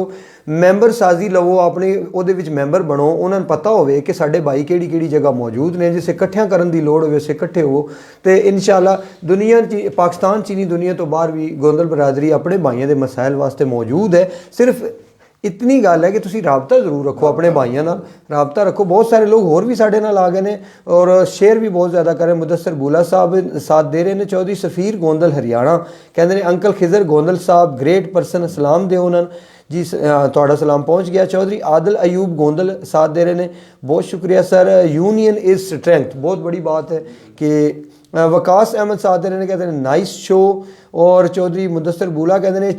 मैंबर साजी लवो, अपने ਉਹਦੇ ਵਿੱਚ ਮੈਂਬਰ ਬਣੋ। ਉਹਨਾਂ ਨੂੰ ਪਤਾ ਹੋਵੇ ਕਿ ਸਾਡੇ ਭਾਈ ਕਿਹੜੀ ਕਿਹੜੀ ਜਗ੍ਹਾ ਮੌਜੂਦ ਨੇ, ਜਿਸੇ ਇਕੱਠਿਆਂ ਕਰਨ ਦੀ ਲੋੜ ਹੋਵੇ ਉਸੇ ਇਕੱਠੇ ਹੋ ਤੇ ਇਨਸ਼ਾਅੱਲਾ ਦੁਨੀਆ 'ਚ, ਪਾਕਿਸਤਾਨ 'ਚ ਨਹੀਂ ਦੁਨੀਆ ਤੋਂ ਬਾਹਰ ਵੀ ਗੋਂਦਲ ਬਰਾਦਰੀ ਆਪਣੇ ਭਾਈਆਂ ਦੇ ਮਸਾਇਲ ਵਾਸਤੇ ਮੌਜੂਦ ਹੈ। ਸਿਰਫ ਇਤਨੀ ਗੱਲ ਹੈ ਕਿ ਤੁਸੀਂ ਰਾਬਤਾ ਜ਼ਰੂਰ ਰੱਖੋ, ਆਪਣੇ ਭਾਈਆਂ ਨਾਲ ਰਾਬਤਾ ਰੱਖੋ। ਬਹੁਤ ਸਾਰੇ ਲੋਕ ਹੋਰ ਵੀ ਸਾਡੇ ਨਾਲ ਆ ਗਏ ਨੇ ਔਰ ਸ਼ੇਅਰ ਵੀ ਬਹੁਤ ਜ਼ਿਆਦਾ ਕਰ ਰਹੇ। ਮੁਦੱਸਰ ਬੂਲਾ ਸਾਹਿਬ ਸਾਥ ਦੇ ਰਹੇ ਨੇ। ਚੌਧਰੀ ਸਫੀਰ ਗੋਂਦਲ ਹਰਿਆਣਾ ਕਹਿੰਦੇ ਨੇ ਅੰਕਲ ਖਿਜ਼ਰ ਗੋਂਦਲ ਸਾਹਿਬ ਗ੍ਰੇਟ ਪਰਸਨ, ਸਲਾਮ ਦਿਓ ਉਹਨਾਂ ਨੂੰ ਜੀ। ਤੁਹਾਡਾ ਸਲਾਮ ਪਹੁੰਚ ਗਿਆ। ਚੌਧਰੀ ਆਦਲ ਅਯੂਬ ਗੋਂਦਲ ਸਾਥ ਦੇ ਰਹੇ ਨੇ, ਬਹੁਤ ਸ਼ੁਕਰੀਆ ਸਰ। यूनियन इज़ स्ट्रेंथ, बहुत बड़ी बात है कि वकास अहमद साथ दे रहे हैं, कहते हैं नाइस शो। और चौधरी मुदस्सर बूला कहते हैं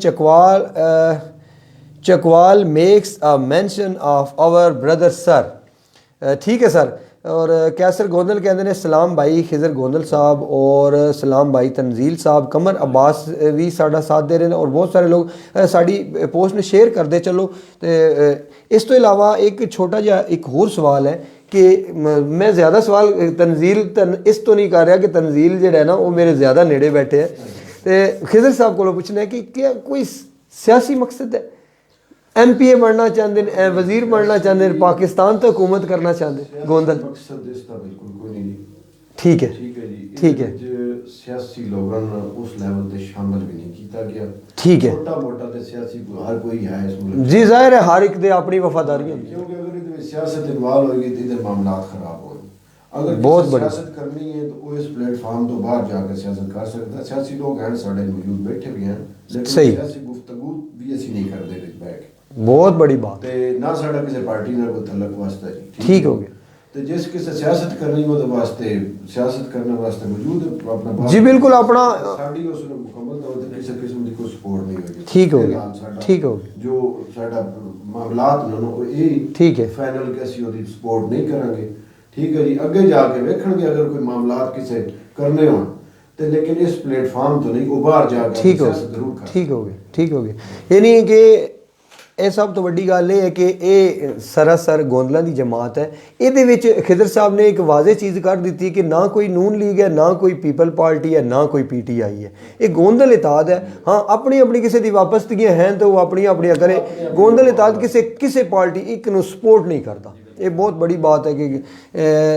Chakwal makes a mention of our brother sir. ठीक है सर। और कैसर गोंदल कहते हैं सलाम भाई खिजर गोंदल साहब और सलाम भाई तंजील साहब। कमर अब्बास भी साड़ा साथ दे रहे हैं और बहुत सारे लोग साड़ी पोस्ट में शेयर करते चलो। तो इस तो इलावा एक छोटा जिहा एक होर सवाल है कि मैं ज़्यादा सवाल तंजील इस तो नहीं कर रहा कि तंजील जो है ना वो मेरे ज़्यादा नेड़े बैठे हैं। तो खिजर साहब को पूछना है कि क्या कोई सियासी मकसद है? MPA बनना चाहते हैं, वजीर बनना चाहते हैं, पाकिस्तान तो हुकूमत करना चाहते हैं गोंदल? मकसद इसका बिल्कुल कोई नहीं। ठीक है, ठीक है जी, ठीक है। सियासी लोगों उस लेवल पे शामिल भी नहीं किया गया। ठीक है, छोटा मोटा तो सियासी हर कोई है इस मुल्क जी, जाहिर है हर एक दे अपनी वफादारी है, क्योंकि अगर इधर सियासत इन्वॉल्व होगी तो इधर मामला खराब होंगे। अगर बहुत बड़ी सियासत करनी है तो वो इस प्लेटफॉर्म तो बाहर जाकर सियासत कर सकता है। सियासी लोग हैं साढ़े मौजूद बैठे भी हैं, लेकिन सही। सियासी गुफ्तगू भी ऐसी नहीं करते बैठ के। बहुत बड़ी बात ਤੇ ਨਾ ਸਾਡਾ ਕਿਸੇ ਪਾਰਟੀ ਨਾਲ ਕੋਈ ਤਲਕ ਵਾਸਤਾ ਜੀ। ठीक हो गया। ਤੇ ਜਿਸ ਕਿਸੇ ਸਿਆਸਤ ਕਰਨੀ ਉਹਦੇ ਵਾਸਤੇ ਸਿਆਸਤ ਕਰਨ ਵਾਸਤੇ ਮੌਜੂਦ ਹੈ ਆਪਣਾ ਬਾਹਰ। ਜੀ ਬਿਲਕੁਲ ਆਪਣਾ ਸਾਡੀ ਉਸ ਨੂੰ ਮੁਕੰਮਲ ਤੌਰ ਤੇ ਕਿਸੇ ਕਿਸਮ ਦੀ ਕੋਈ ਸਪੋਰਟ ਨਹੀਂ ਹੋਏਗੀ। ਠੀਕ ਹੋ ਇਹ ਗਿਆ, ਨਾਲ ਸਾਡਾ ਠੀਕ ਹੋ ਗਿਆ। ਜੋ ਸਾਡਾ ਮਾਮਲਾਤ ਨੇ ਉਹ ਇਹ ਠੀਕ ਹੈ। ਫਾਈਨਲ ਕਿ ਅਸੀਂ ਉਹਦੀ ਸਪੋਰਟ ਨਹੀਂ ਕਰਾਂਗੇ। ਠੀਕ ਹੈ ਜੀ, ਅੱਗੇ ਜਾ ਕੇ ਵੇਖਣਗੇ ਅਗਰ ਕੋਈ ਮਾਮਲਾਤ ਕਿਸੇ ਕਰਨੇ ਹੋਣ ਤੇ, ਲੇਕਿਨ ਇਸ ਪਲੇਟਫਾਰਮ ਤੋਂ ਨਹੀਂ, ਉਹ ਬਾਹਰ ਜਾ ਕੇ ਠੀਕ ਹੋ ਸਿਆਸਤ ਜ਼ਰੂਰ ਗਿਆ, ਕਰ। ਠੀਕ ਹੋ ਗਿਆ, ਠੀਕ ਹੋ ਗਿਆ। ਯਾਨੀ ਕਿ ਇਹ ਸਭ ਤੋਂ ਵੱਡੀ ਗੱਲ ਇਹ ਹੈ ਕਿ ਇਹ ਸਰਾਸਰ ਗੋਂਦਲਾਂ ਦੀ ਜਮਾਤ ਹੈ। ਇਹਦੇ ਵਿੱਚ ਖਿਦਰ ਸਾਹਿਬ ਨੇ ਇੱਕ ਵਾਜ਼ੇ ਚੀਜ਼ ਕਰ ਦਿੱਤੀ ਕਿ ਨਾ ਕੋਈ ਨੂਨ ਲੀਗ ਹੈ, ਨਾ ਕੋਈ ਪੀਪਲ ਪਾਰਟੀ ਹੈ, ਨਾ ਕੋਈ PTI ਹੈ। ਇਹ ਗੋਂਦਲ ਇਤਾਦ ਹੈ। ਹਾਂ, ਆਪਣੀ ਆਪਣੀ ਕਿਸੇ ਦੀ ਵਾਪਸਤਗੀਆਂ ਹਨ ਤਾਂ ਉਹ ਆਪਣੀਆਂ ਆਪਣੀਆਂ ਕਰੇ। ਗੋਂਦਲ ਇਤਾਦ ਕਿਸੇ ਪਾਰਟੀ ਇੱਕ ਨੂੰ ਸਪੋਰਟ ਨਹੀਂ ਕਰਦਾ। ਇਹ ਬਹੁਤ ਬੜੀ ਬਾਤ ਹੈ ਕਿ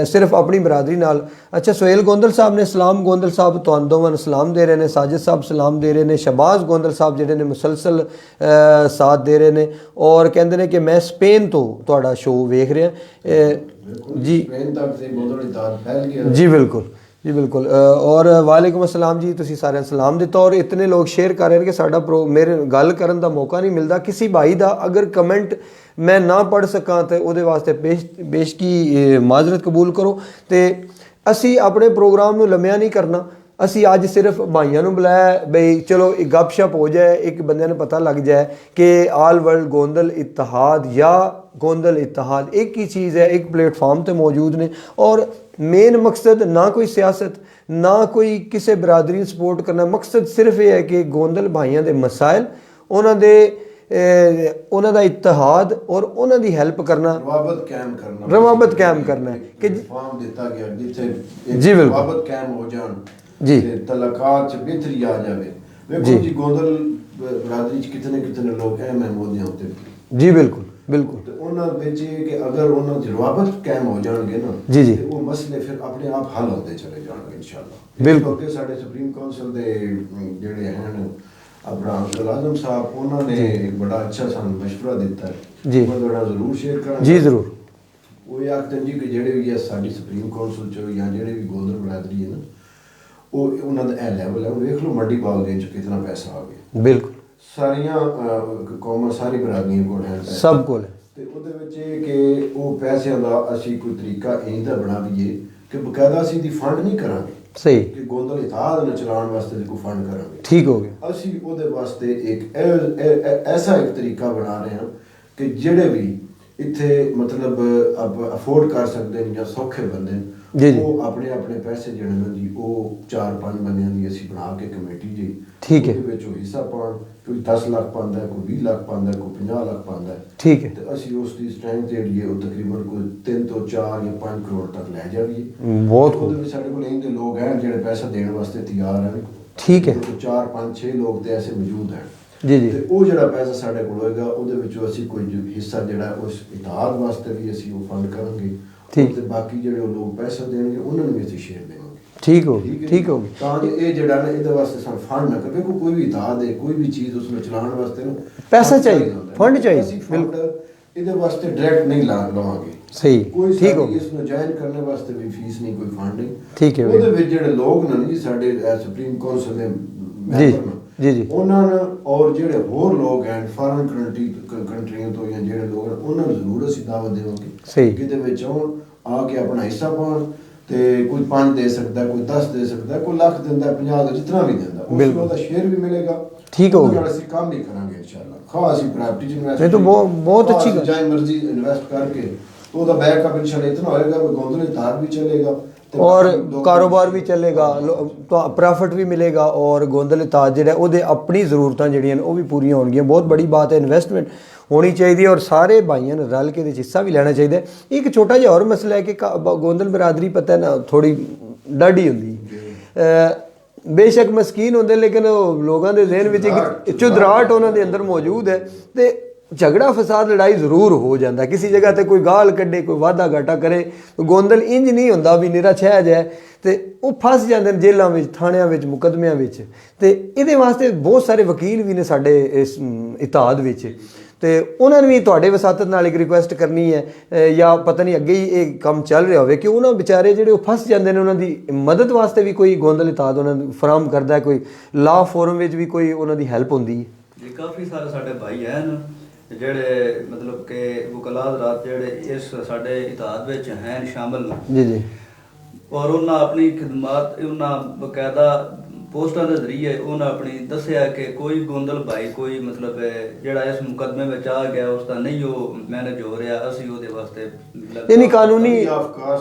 ਸਿਰਫ ਆਪਣੀ ਬਰਾਦਰੀ ਨਾਲ। ਅੱਛਾ, ਸੁਹੇਲ ਗੋਂਦਲ ਸਾਹਿਬ ਨੇ ਸਲਾਮ, ਗੋਂਦਲ ਸਾਹਿਬ ਤੁਹਾਨੂੰ ਦੋਵਾਂ ਨੂੰ ਸਲਾਮ ਦੇ ਰਹੇ ਨੇ। ਸਾਜਿਦ ਸਾਹਿਬ ਸਲਾਮ ਦੇ ਰਹੇ ਨੇ। ਸ਼ਬਾਜ਼ ਗੋਂਦਲ ਸਾਹਿਬ ਜਿਹੜੇ ਨੇ ਮੁਸਲਸਲ ਸਾਥ ਦੇ ਰਹੇ ਨੇ ਔਰ ਕਹਿੰਦੇ ਨੇ ਕਿ ਮੈਂ ਸਪੇਨ ਤੋਂ ਤੁਹਾਡਾ ਸ਼ੋਅ ਵੇਖ ਰਿਹਾ ਜੀ। ਸਪੇਨ ਤੱਕ ਤੇ ਗੋਂਦਲ ਇਤਾਦ ਫੈਲ ਗਿਆ ਜੀ ਬਿਲਕੁਲ, ਜੀ ਬਿਲकुल। और वालेकुम अस्सलाम जी, तुसी सारे सलाम दिता और इतने लोग शेयर कर रहे हैं कि साडा मेरे गल करन दा मौका नहीं मिलता। किसी भाई दा अगर कमेंट मैं ना पढ़ सकां तो ਉਹਦੇ ਵਾਸਤੇ ਬੇਸ਼ਕੀ ਮਾਜ਼ਰਤ ਕਬੂਲ ਕਰੋ। ਤੇ ਅਸੀਂ ਆਪਣੇ ਪ੍ਰੋਗਰਾਮ ਨੂੰ ਲੰਮਿਆ ਨਹੀਂ ਕਰਨਾ। ਅਸੀਂ ਅੱਜ ਸਿਰਫ ਭਾਈਆਂ ਨੂੰ ਬੁਲਾਇਆ ਬਈ ਚਲੋ ਇੱਕ ਗੱਪਸ਼ਪ ਹੋ ਜਾਏ, ਇੱਕ ਬੰਦਿਆਂ ਨੂੰ ਪਤਾ ਲੱਗ ਜਾਏ ਕਿ ਆਲ ਵਰਲਡ ਗੋਂਦਲ ਇਤਿਹਾਦ ਜਾਂ ਗੋਂਦਲ ਇਤਿਹਾਦ ਇੱਕ ਹੀ ਚੀਜ਼ ਹੈ, ਇੱਕ ਪਲੇਟਫਾਰਮ ਤੇ ਮੌਜੂਦ ਨੇ। ਔਰ ਮੇਨ ਮਕਸਦ ਨਾ ਕੋਈ ਸਿਆਸਤ, ਨਾ ਕੋਈ ਕਿਸੇ ਬਰਾਦਰੀ ਨੂੰ ਸਪੋਰਟ ਕਰਨਾ। ਮਕਸਦ ਸਿਰਫ ਇਹ ਹੈ ਕਿ ਗੋਂਦਲ ਭਾਈਆਂ ਦੇ ਮਸਾਇਲ, ਉਹਨਾਂ ਦਾ ਇਤਿਹਾਦ ਔਰ ਉਹਨਾਂ ਦੀ ਹੈਲਪ ਕਰਨਾ, ਰਵਾਬਤ ਕਾਇਮ ਕਰਨਾ ਹੈ ਕਿ ਫਾਰਮ ਦਿੱਤਾ ਗਿਆ ਜਿੱਥੇ ਜੀ ਬਿਲਕੁਲ ਰਵਾਬਤ ਕਾਇਮ ਹੋ ਜਾਣ ਜੀ, ਤੇ ਤਲਕਾਤ ਚ ਬਿਹਤਰੀ ਆ ਜਾਵੇ। ਵੇਖੋ ਜੀ ਗੋਂਦਲ ਬਰਾਦਰੀ ਚ ਕਿਤਨੇ ਲੋਕ ਅਹਿਮ ਮੁੱਦਿਆਂ ਉੱਤੇ ਜੀ ਬਿਲਕੁਲ ਬਿਲਕੁਲ ਤੇ ਉਹਨਾਂ ਵਿੱਚ ਇਹ ਕਿ ਅਗਰ ਉਹਨਾਂ ਦੀ ਰਵਾਬਤ ਕਾਇਮ ਹੋ ਜਾਣਗੇ ਨਾ ਜੀ ਜੀ, ਤੇ ਉਹ ਮਸਲੇ ਫਿਰ ਆਪਣੇ ਆਪ ਹੱਲ ਹੁੰਦੇ ਚਲੇ ਜਾਣਗੇ ਇਨਸ਼ਾਅੱਲਾ। ਬਿਲਕੁਲ। ਕਿਉਂਕਿ ਸਾਡੇ ਸੁਪਰੀਮ ਕਾਉਂਸਲ ਦੇ ਜਿਹੜੇ ਹਨ ਆਪਣਾ ਅੰਕਲ ਆਜ਼ਮ ਸਾਹਿਬ, ਉਹਨਾਂ ਨੇ ਇੱਕ ਬੜਾ ਅੱਛਾ ਸਾਨੂੰ ਮਸ਼ਵਰਾ ਦਿੱਤਾ ਹੈ ਜੀ, ਉਹ ਤੁਹਾਡਾ ਜ਼ਰੂਰ ਸ਼ੇਅਰ ਕਰਾਂਗੇ ਜੀ ਜ਼ਰੂਰ। ਉਹ ਇਹ ਆਖਦੇ ਜੀ ਕਿ ਜਿਹੜੇ ਵੀ ਹੈ ਸਾਡੀ ਸੁਪਰੀਮ ਕਾਉਂਸਲ ਚ ਜਾਂ ਜਿਹੜੇ ਵੀ ਗੋਂਦਲ ਬਰਾਦਰੀ ਹੈ ਨਾ, ਉਹ ਉਹਨਾਂ ਦਾ ਇਹ ਲੈਵਲ ਹੈ। ਵੇਖ ਲਓ ਮੰਡੀ ਬਾਗ ਦੇ ਚ ਕਿੰਨਾ ਪੈਸਾ ਆ ਗਿਆ। ਬਿਲਕੁਲ, ਸਾਰੀਆਂ ਕੌਮਾਂ ਸਾਰੀ ਬਰਾਦਰੀਆਂ ਕੋਲ ਹੈ, ਸਭ ਕੋਲ ਹੈ। ਤੇ ਉਹਦੇ ਵਿੱਚ ਇਹ ਕਿ ਉਹ ਪੈਸਿਆਂ ਦਾ ਅਸੀਂ ਕੋਈ ਤਰੀਕਾ ਇੰਝ ਦਾ ਬਣਾ ਦਈਏ ਕਿ ਬਕਾਇਦਾ ਅਸੀਂ ਦੀ ਫੰਡ ਨਹੀਂ ਕਰਾਂਗੇ। ਸਹੀ, ਕਿ ਗੋਂਦਲ ਇਤਿਹਾਦ ਨੂੰ ਚਲਾਉਣ ਵਾਸਤੇ ਕੋਈ ਫੰਡ ਕਰਾਂਗੇ। ਠੀਕ ਹੋ ਗਿਆ। ਅਸੀਂ ਉਹਦੇ ਵਾਸਤੇ ਇੱਕ ਐਸਾ ਇੱਕ ਤਰੀਕਾ ਬਣਾ ਰਹੇ ਹਾਂ ਕਿ ਜਿਹੜੇ ਵੀ ਇੱਥੇ ਮਤਲਬ ਅਫੋਰਡ ਕਰ ਸਕਦੇ ਨੇ ਜਾਂ ਸੌਖੇ ਬੰਦੇ ਨੇ, ਜੀ ਜੀ, ਉਹ ਆਪਣੇ ਆਪਣੇ ਪੈਸੇ ਜਿਹੜੇ ਨੇ ਜੀ ਉਹ 4-5 ਬੰਦਿਆਂ ਦੀ ਅਸੀਂ ਬਣਾ ਕੇ ਕਮੇਟੀ ਜੀ, ਠੀਕ ਹੈ, ਉਹਦੇ ਵਿੱਚ ਉਹ ਹਿੱਸਾ ਪਾਉਣ। ਕੋਈ 10 ਲੱਖ ਪਾਉਂਦਾ, ਕੋਈ 20 ਲੱਖ ਪਾਉਂਦਾ, ਕੋਈ 50 ਲੱਖ ਪਾਉਂਦਾ, ਠੀਕ ਹੈ। ਤੇ ਅਸੀਂ ਉਸ ਦੀ ਸਟਰੈਂਥ ਜਿਹੜੀ ਹੈ ਉਹ ਤਕਰੀਬਨ ਕੋਈ 3 ਤੋਂ 4 ਜਾਂ 5 ਕਰੋੜ ਤੱਕ ਲੈ ਜਾਈਏ। ਬਹੁਤ ਉਹਦੇ ਵਿੱਚ ਸਾਡੇ ਕੋਲ ਇੰਨੇ ਲੋਕ ਹਨ ਜਿਹੜੇ ਪੈਸਾ ਦੇਣ ਵਾਸਤੇ ਤਿਆਰ ਹਨ। ਠੀਕ ਹੈ। 4, 5, 6 ਲੋਕ ਤੇ ਐਸੇ ਮੌਜੂਦ ਹਨ ਜੀ ਜੀ, ਤੇ ਉਹ ਜਿਹੜਾ ਪੈਸਾ ਸਾਡੇ ਕੋਲ ਹੋਏਗਾ ਉਹਦੇ ਵਿੱਚੋਂ ਅਸੀਂ ਕੋਈ ਹਿੱਸਾ ਜਿਹੜਾ ਉਸ ਇਤਿਹਾਦ ਵਾਸਤੇ ਵੀ ਅਸੀਂ ਉਹ ਫੰਡ ਕਰਾਂਗੇ। ਠੀਕ। ਤੇ ਬਾਕੀ ਜਿਹੜੇ ਉਹ ਲੋਕ ਪੈਸਾ ਦੇਣਗੇ ਉਹਨਾਂ ਨੂੰ ਵੀ ਅਸੀਂ ਸ਼ੇਅਰ ਦੇਵਾਂਗੇ। ਠੀਕ ਹੋ ਗਈ, ਠੀਕ ਹੋ ਗਈ। ਤਾਂ ਜੇ ਇਹ ਜਿਹੜਾ ਨਾ ਇਹਦੇ ਵਾਸਤੇ ਸਾਨੂੰ ਫੰਡ ਨਾ ਕਰੇ, ਕੋਈ ਵੀ ਇਤਿਹਾਦ ਹੈ, ਕੋਈ ਵੀ ਚੀਜ਼ ਉਸ ਨੂੰ ਚਲਾਉਣ ਵਾਸਤੇ ਨਾ ਪੈਸਾ ਚਾਹੀਦਾ, ਫੰਡ ਚਾਹੀਦਾ। ਅਸੀਂ ਫੰਡ ਇਹਦੇ ਵਾਸਤੇ ਡਾਇਰੈਕਟ ਨਹੀਂ ਲਵਾਂਗੇ। ਸਹੀ, ਕੋਈ ਠੀਕ ਹੋ ਸਾਡੀ ਗਿਆ। ਇਸ ਨੂੰ ਜੁਆਇਨ ਕਰਨ ਵਾਸਤੇ ਵੀ ਫੀਸ ਨਹੀਂ, ਕੋਈ ਫੰਡ ਨਹੀਂ। ਠੀਕ ਹੈ। ਉਹਦੇ ਵਿੱਚ ਜਿਹੜੇ ਲੋਕ ਨੇ ਜੀ ਸਾਡੇ ਸੁਪਰੀਮ ਕਾਉਂਸਲ ਦੇ ਜੀ ਮੈਂਬਰ ਨੇ, ਜੀ ਜੀ, ਉਹਨਾਂ ਨੂੰ ਔਰ ਜਿਹੜੇ ਹੋਰ ਲੋਕ ਹਨ ਫਾਰਨ ਕੰਟਰੀਆਂ ਤੋਂ ਜਾਂ ਜਿਹੜੇ ਲੋਕ ਹਨ ਉਹਨਾਂ ਨੂੰ ਜ਼ਰੂਰ ਅਸੀਂ ਦਾਵਤ ਦੇਵਾਂਗੇ ਸਹੀ। ਕਿਤੇ ਵਿੱਚ ਆਉਣ, ਆ ਕੇ ਆਪਣਾ ਹਿੱਸਾ ਪਾਉਣ। ਤੇ ਕੋਈ 5 ਦੇ ਸਕਦਾ, ਕੋਈ 10 ਦੇ ਸਕਦਾ, ਕੋਈ ਲੱਖ ਦਿੰਦਾ, 50 ਦਾ, ਜਿਤਨਾ ਵੀ ਦਿੰਦਾ ਉਸ ਨੂੰ ਉਹਦਾ ਸ਼ੇਅਰ ਵੀ ਮਿਲੇਗਾ। ਠੀਕ ਹੋ ਗਿਆ। ਅਸੀਂ ਕੰਮ ਨਹੀਂ ਕਰਾਂਗੇ ਇਨਸ਼ਾਅੱਲਾ। ਖਾਸ ਅਸੀਂ ਪ੍ਰਾਪਰਟੀ ਚ ਇਨਵੈਸਟ ਇਹ ਤਾਂ ਬਹੁਤ ਅੱਛੀ ਗੱਲ। ਚਾਹੇ ਮਰਜ਼ੀ ਇਨਵੈਸਟ ਕਰਕੇ तो ਉਹਦਾ ਬੈਕਅਪ ਇਨਸ਼ਾਅੱਲਾ ਇਤਨਾ ਹੋਏਗਾ ਕਿ ਗੋਂਦਲ ਇਤਿਹਾਦ भी चलेगा और ਕਾਰੋਬਾਰ ਵੀ ਚੱਲੇਗਾ, ਪ੍ਰੋਫਿਟ ਵੀ ਮਿਲੇਗਾ ਔਰ ਗੋਂਦਲ ਇਤਿਹਾਦ ਜਿਹੜਾ ਉਹਦੇ ਆਪਣੀ ਜ਼ਰੂਰਤਾਂ ਜਿਹੜੀਆਂ ਨੇ ਉਹ ਵੀ ਪੂਰੀਆਂ ਹੋਣਗੀਆਂ। ਬਹੁਤ ਬੜੀ ਬਾਤ ਹੈ। ਇਨਵੈਸਟਮੈਂਟ ਹੋਣੀ ਚਾਹੀਦੀ ਹੈ ਔਰ ਸਾਰੇ ਭਾਈਆਂ ਨੂੰ ਰਲ ਕੇ ਇਹਦੇ 'ਚ ਹਿੱਸਾ ਵੀ ਲੈਣਾ ਚਾਹੀਦਾ। ਇੱਕ ਛੋਟਾ ਜਿਹਾ ਹੋਰ ਮਸਲਾ ਹੈ ਕਿ ਗੋਂਦਲ ਬਰਾਦਰੀ ਪਤਾ ਨਾ ਥੋੜੀ ਡਾਢੀ ਹੁੰਦੀ, ਬੇਸ਼ੱਕ ਮਸਕੀਨ ਹੁੰਦੇ ਲੇਕਿਨ ਉਹ ਲੋਕਾਂ ਦੇ ਜ਼ਿਹਨ ਵਿੱਚ ਇੱਕ ਚੁਦਰਾਹਟ ਉਹਨਾਂ ਦੇ ਅੰਦਰ ਮੌਜੂਦ ਹੈ ਤੇ ਝਗੜਾ ਫਸਾਦ ਲੜਾਈ ਜ਼ਰੂਰ ਹੋ ਜਾਂਦਾ। ਕਿਸੇ ਜਗ੍ਹਾ ਤੇ ਕੋਈ ਗਾਲ ਕੱਢੇ, ਕੋਈ ਵਾਧਾ ਘਾਟਾ ਕਰੇ, ਗੋਂਦਲ ਇੰਜ ਨਹੀਂ ਹੁੰਦਾ ਵੀ ਨਿਰਾ ਛਹਿ ਜਾਏ ਤੇ ਉਹ ਫਸ ਜਾਂਦੇ ਨੇ ਜੇਲ੍ਹਾਂ ਵਿੱਚ, ਥਾਣਿਆਂ ਵਿੱਚ, ਮੁਕੱਦਮਿਆਂ ਵਿੱਚ। ਤੇ ਇਹਦੇ ਵਾਸਤੇ ਬਹੁਤ ਸਾਰੇ ਵਕੀਲ ਵੀ ਨੇ ਸਾਡੇ ਇਸ ਇਤਿਹਾਦ ਵਿੱਚ ਤੇ ਉਹਨਾਂ ਨੂੰ ਵੀ ਤੁਹਾਡੇ ਵਸਾਤਤ ਨਾਲ ਇੱਕ ਰਿਕੁਐਸਟ ਕਰਨੀ ਹੈ ਜਾਂ ਪਤਾ ਨਹੀਂ ਅੱਗੇ ਹੀ ਇਹ ਕੰਮ ਚੱਲ ਰਿਹਾ ਹੋਵੇ ਕਿ ਉਹਨਾਂ ਵਿਚਾਰੇ ਜਿਹੜੇ ਉਹ ਫਸ ਜਾਂਦੇ ਨੇ ਉਹਨਾਂ ਦੀ ਮਦਦ ਵਾਸਤੇ ਵੀ ਕੋਈ ਗੋਂਦਲ ਇਤਿਹਾਦ ਉਹਨਾਂ ਨੂੰ ਫਰਾਹਮ ਕਰਦਾ, ਕੋਈ ਲਾਅ ਫੋਰਮ ਵਿੱਚ ਵੀ ਕੋਈ ਉਹਨਾਂ ਦੀ ਹੈਲਪ ਹੁੰਦੀ ਹੈ। ਜੀ ਕਾਫੀ ਸਾਰੇ ਸਾਡੇ ਭਾਈ ਹਨ ਜਿਹੜੇ ਮਤਲਬ ਕਿ ਵਕਲਾ ਹਜ਼ਰਾਤ ਜਿਹੜੇ ਇਸ ਸਾਡੇ ਇਤਿਹਾਦ ਵਿੱਚ ਹਨ ਸ਼ਾਮਲ ਜੀ ਜੀ ਔਰ ਉਹਨਾਂ ਆਪਣੀ ਖਿਦਮਤ ਉਹਨਾਂ ਬਕਾਇਦਾ ਪੋਸਟਾਂ ਦੇ ਜ਼ਰੀਏ ਉਹਨਾਂ ਆਪਣੀ ਦੱਸਿਆ ਕਿ ਕੋਈ ਗੋਂਦਲ ਭਾਈ ਕੋਈ ਮਤਲਬ ਜਿਹੜਾ ਇਸ ਮੁਕੱਦਮੇ ਵਿੱਚ ਆ ਗਿਆ ਉਸ ਦਾ ਨਹੀਂ ਉਹ ਮੈਨੇਜ ਹੋ ਰਿਹਾ, ਅਸੀਂ ਉਹਦੇ ਵਾਸਤੇ ਯਾਨੀ ਕਾਨੂੰਨੀ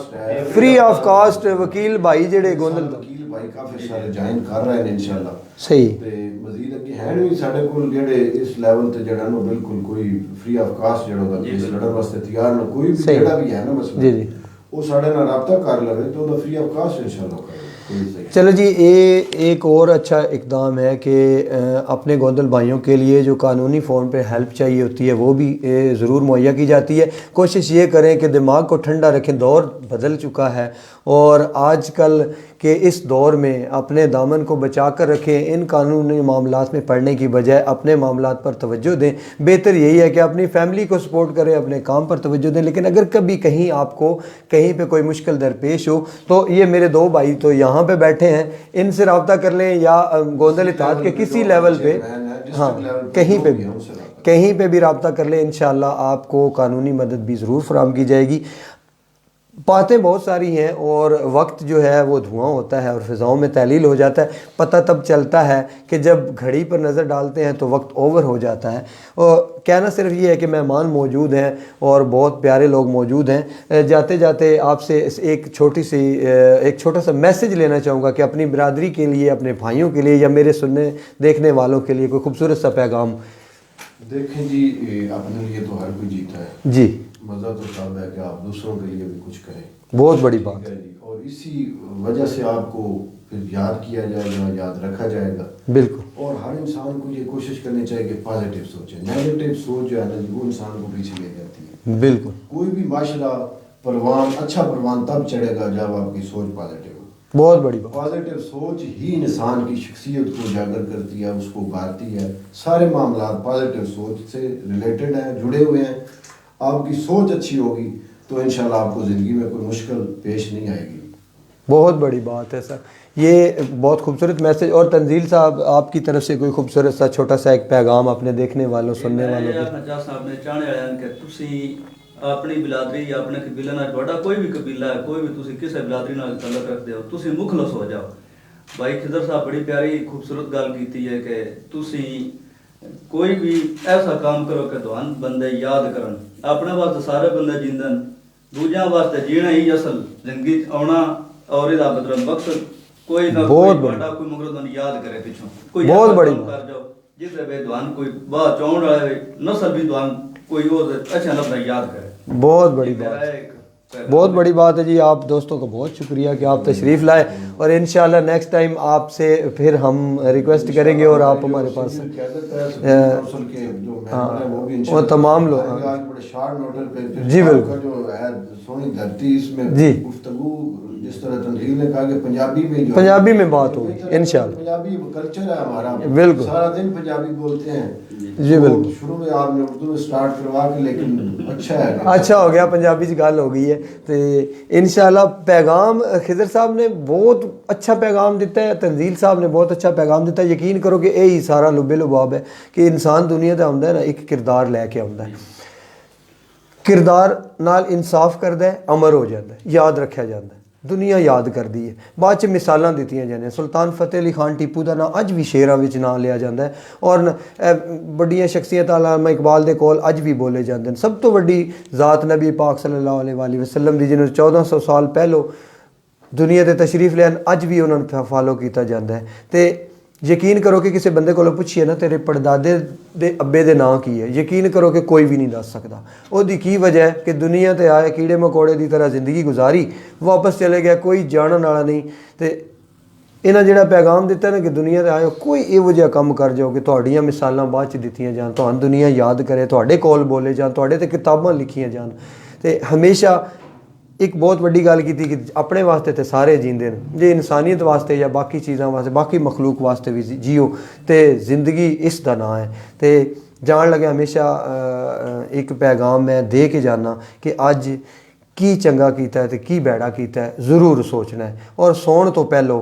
فری آف کاسٹ وکیل بھائی جڑے گوندل وکیل بھائی کافی سارے جوائن کر رہے ہیں انشاءاللہ صحیح تے مزید اگے ہیں بھی ساڈے کول جڑے اس لیول تے جڑا نو بالکل کوئی فری آف کاسٹ جڑا دا کیس لڑن واسطے تیار نہ کوئی بھی جڑا بھی ہے نا مسئلہ جی جی وہ ساڈے نال رابطہ کر لے تو دا فری آف کاسٹ انشاءاللہ کرے. چلو جی ایک اور اچھا اقدام ہے کہ اپنے گوندل بھائیوں کے لیے جو قانونی فون پہ ہیلپ چاہیے ہوتی ہے وہ بھی ضرور مہیا کی جاتی ہے. کوشش یہ کریں کہ دماغ کو ٹھنڈا رکھیں، دور بدل چکا ہے اور آج کل کے اس دور میں اپنے دامن کو بچا کر رکھیں. ان قانونی معاملات میں پڑھنے کی بجائے اپنے معاملات پر توجہ دیں. بہتر یہی ہے کہ اپنی فیملی کو سپورٹ کریں، اپنے کام پر توجہ دیں. لیکن اگر کبھی کہیں آپ کو کہیں پہ کوئی مشکل درپیش ہو تو یہ میرے دو بھائی تو یہاں پہ بیٹھے ہیں، ان سے رابطہ کر لیں یا گوندل اتحاد کے کسی لیول پہ ہاں کہیں پہ بھی رابطہ کر لیں. انشاءاللہ آپ کو قانونی مدد بھی ضرور فراہم کی جائے گی. باتیں بہت ساری ہیں اور وقت جو ہے وہ دھواں ہوتا ہے اور فضاؤں میں تحلیل ہو جاتا ہے. پتہ تب چلتا ہے کہ جب گھڑی پر نظر ڈالتے ہیں تو وقت اوور ہو جاتا ہے. اور کہنا صرف یہ ہے کہ مہمان موجود ہیں اور بہت پیارے لوگ موجود ہیں. جاتے جاتے آپ سے ایک چھوٹا سا میسج لینا چاہوں گا کہ اپنی برادری کے لیے، اپنے بھائیوں کے لیے یا میرے سننے دیکھنے والوں کے لیے کوئی خوبصورت سا پیغام. دیکھیں جی اپنے لیے تو ہر کوئی جیتا ہے جی، مزہ تو تب ہے کہ آپ دوسروں کے لیے بھی کچھ کریں، بہت بڑی بات ہے جی. اور اسی وجہ سے آپ کو پھر یاد کیا جائے گا، یاد رکھا جائے گا. بالکل. اور ہر انسان کو یہ کوشش کرنی چاہیے کہ پازیٹیو سوچے. نیگیٹیو سوچ جو ہے نا وہ انسان کو پیچھے لے جاتی ہے. بالکل. کوئی بھی معاشرہ اچھا پروان تب چڑھے گا جب آپ کی سوچ پازیٹیو ہو. بہت بڑی بات. پازیٹیو سوچ ہی انسان کی شخصیت کو اجاگر کرتی ہے، اس کو ابھارتی ہے. سارے معاملات پازیٹیو سوچ سے ریلیٹڈ ہیں، جڑے ہوئے ہیں. آپ کی سوچ اچھی ہوگی تو انشاءاللہ آپ کو زندگی میں کوئی مشکل پیش نہیں آئے گی. بہت بڑی بات ہے سر، یہ بہت خوبصورت میسج. اور تنزیل صاحب آپ کی طرف سے کوئی خوبصورت سا چھوٹا سا ایک پیغام اپنے دیکھنے والوں سننے والوں کو. اپنے چاہنے والوں کہ تسی اپنی بلادری یا اپنے قبیلے نال بڑا کوئی بھی قبیلہ ہے، کوئی بھی تسی کسے بلادری نال تعلق رکھتے ہو، تسی مخلص ہو جاؤ. بھائی خضر صاحب بڑی پیاری خوبصورت گل کیتی ہے کہ تسی کوئی بھی ایسا کام کرو کہ تہن بندے یاد کرن. اپنے واسطے سارے بندے جیندن، دوجیاں واسطے جینا ہی اصل زندگی آنا اور یہ مطلب مقصد کوئی نہ کوئی بڑا کوئی مگر تہن یاد کرے پیچھوں کوئی بہت بڑی کر جاؤ جس سے تہن کوئی بعد چاہن والے نسل بھی تہن کوئی اور اچھا لفظ یاد کرے. بہت بڑی بات، بہت بڑی بات ہے جی. آپ دوستوں کا بہت شکریہ کہ آپ تشریف لائے اور انشاءاللہ نیکسٹ ٹائم آپ سے پھر ہم ریکویسٹ کریں گے اور آپ ہمارے پاس وہ تمام لوگ جی بالکل سونی دھرتی اس میں گفتگو جس طرح تنزیل نے کہا کہ پنجابی میں بات ہوگی انشاءاللہ. پنجابی کلچر ہے ہمارا، بالکل سارا دن پنجابی بولتے ہیں. جی بالکل. شروع میں آپ نے اردو میں سٹارٹ کروا کے لیکن اچھا ہو گیا، پنجابی سے گل ہو گئی ہے. تو انشاءاللہ پیغام خضر صاحب نے بہت اچھا پیغام دیتا ہے، تنزیل صاحب نے بہت اچھا پیغام دیتا ہے. یقین کرو کہ یہی سارا لبے لباب ہے کہ انسان دنیا تے آندا ہے نا ایک کردار لے کے آندا ہے. کردار نال انصاف کردا ہے، امر ہو جاتا ہے، یاد رکھا جاتا ہے، دنیا یاد کر دی ہے. بعد چ مثالاں دتیاں جاندیاں. سلطان فتح علی خان ٹیپو دا نام اج بھی شعراں وچ نام لیا جاتا ہے اور بڑیاں شخصیت علامہ اقبال دے کول اج بھی بولے جاندے ہیں. سب تو وڈی ذات نبی پاک صلی اللہ علیہ وآلہ وسلم دی جنہوں 1400 سال پہلو دنیا تے تشریف لین اج بھی انہوں نے فالو کیتا جاتا ہے. تے یقین کرو کہ کسی بندے کو پوچھئے نا تیرے پڑدادے دے ابے دے نام کی ہے، یقین کرو کہ کوئی بھی نہیں دس سکتا. وہ دی کی وجہ ہے کہ دنیا تے آئے کیڑے مکوڑے دی طرح زندگی گزاری، واپس چلے گیا، کوئی جانن والا نہیں. تے انہاں جڑا پیغام دیتا ہے نا کہ دنیا تے آئے کوئی ایہو جہا کم کر جاؤ کہ تہاڈیاں مثالاں بعد چ دتیاں جان، تہاڈی دنیا یاد کرے، تہاڈے کول بولے جان، تہاڈے تے کتاباں لکھیاں جان. تے ہمیشہ ایک بہت بڑی گل کی کہ اپنے واسطے تے سارے جیندے ہیں، جی انسانیت واسطے یا باقی چیزاں واسطے باقی مخلوق واسطے بھی جیو تے زندگی اس دا نام ہے. تے جان لگے ہمیشہ ایک پیغام میں دے کے جانا کہ اج کی چنگا کیتا ہے تے کی بیڑا کیتا ہے ضرور سوچنا ہے. اور سون تو پہلو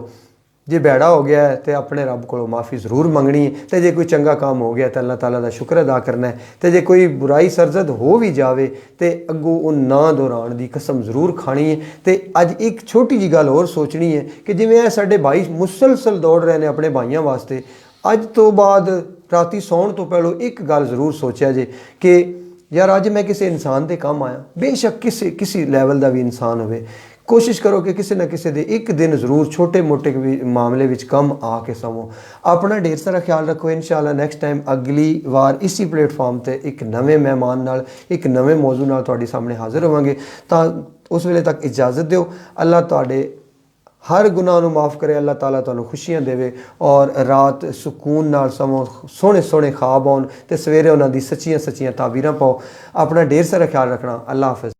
ਜੇ ਭੈੜਾ ਹੋ ਗਿਆ ਹੈ ਤੇ ਆਪਣੇ ਰੱਬ ਕੋਲੋਂ ਮਾਫੀ ਜ਼ਰੂਰ ਮੰਗਣੀ ਹੈ, ਤੇ ਜੇ ਕੋਈ ਚੰਗਾ ਕੰਮ ਹੋ ਗਿਆ ਤਾਂ ਅੱਲਾਹ ਤਾਲਾ ਦਾ ਸ਼ੁਕਰ ਅਦਾ ਕਰਨਾ ਹੈ, ਤੇ ਜੇ ਕੋਈ ਬੁਰਾਈ ਸਰਜ਼ਦ ਹੋ ਵੀ ਜਾਵੇ ਤੇ ਅੱਗੋਂ ਉਹ ਨਾ ਦੁਹਰਾਉਣ ਦੀ ਕਸਮ ਜ਼ਰੂਰ ਖਾਣੀ ਹੈ। ਤੇ ਅੱਜ ਇੱਕ ਛੋਟੀ ਜੀ ਗੱਲ ਹੋਰ ਸੋਚਣੀ ਹੈ ਕਿ ਜਿਵੇਂ ਇਹ ਸਾਡੇ ਭਾਈ ਮੁਸਲਸਲ ਦੌੜ ਰਹੇ ਨੇ ਆਪਣੇ ਭਾਈਆਂ ਵਾਸਤੇ, ਅੱਜ ਤੋਂ ਬਾਅਦ ਰਾਤੀ ਸੌਣ ਤੋਂ ਪਹਿਲਾਂ ਇੱਕ ਗੱਲ ਜ਼ਰੂਰ ਸੋਚਿਆ ਜੇ ਕਿ ਯਾਰ ਅੱਜ ਮੈਂ ਕਿਸੇ ਇਨਸਾਨ ਦੇ ਕੰਮ ਆਇਆ, ਬੇਸ਼ੱਕ ਕਿਸੇ ਲੈਵਲ ਦਾ ਵੀ ਇਨਸਾਨ ਹੋਵੇ, ਕੋਸ਼ਿਸ਼ ਕਰੋ ਕਿ ਕਿਸੇ ਨਾ ਕਿਸੇ ਦੇ ਇੱਕ ਦਿਨ ਜ਼ਰੂਰ ਛੋਟੇ ਮੋਟੇ ਵੀ ਮਾਮਲੇ ਵਿੱਚ ਕੰਮ ਆ ਕੇ ਸਵੋ। ਆਪਣਾ ਢੇਰ ਸਾਰਾ ਖਿਆਲ ਰੱਖੋ। ਇਨਸ਼ਾਅੱਲਾ ਨੈਕਸਟ ਟਾਈਮ ਅਗਲੀ ਵਾਰ ਇਸੀ ਪਲੇਟਫਾਰਮ ਤੇ ਇੱਕ ਨਵੇਂ ਮਹਿਮਾਨ ਨਾਲ, ਇੱਕ ਨਵੇਂ ਮੌਜੂ ਨਾਲ ਤੁਹਾਡੇ ਸਾਹਮਣੇ ਹਾਜ਼ਰ ਹੋਵਾਂਗੇ। ਤਾਂ ਉਸ ਵੇਲੇ ਤੱਕ ਇਜਾਜ਼ਤ ਦਿਓ। ਅੱਲਾਹ ਤੁਹਾਡੇ ਹਰ ਗੁਨਾਹ ਨੂੰ ਮਾफ़ करे, अल्लाह ताला ਤੁਹਾਨੂੰ ਖੁਸ਼ੀਆਂ ਦੇਵੇ ਔਰ ਰਾਤ ਸਕੂਨ ਨਾਲ ਸਮੋ, ਸੋਹਣੇ ਸੋਹਣੇ ਖਾਬ ਆਉਣ ਤੇ ਸਵੇਰੇ ਉਹਨਾਂ ਦੀ ਸੱਚੀਆਂ ਤਾਬੀਰਾਂ ਪਾਓ। ਆਪਣਾ ਢੇਰ ਸਾਰਾ ਖਿਆਲ ਰੱਖਣਾ। ਅੱਲਾਹ ਹਾਫਿਜ਼।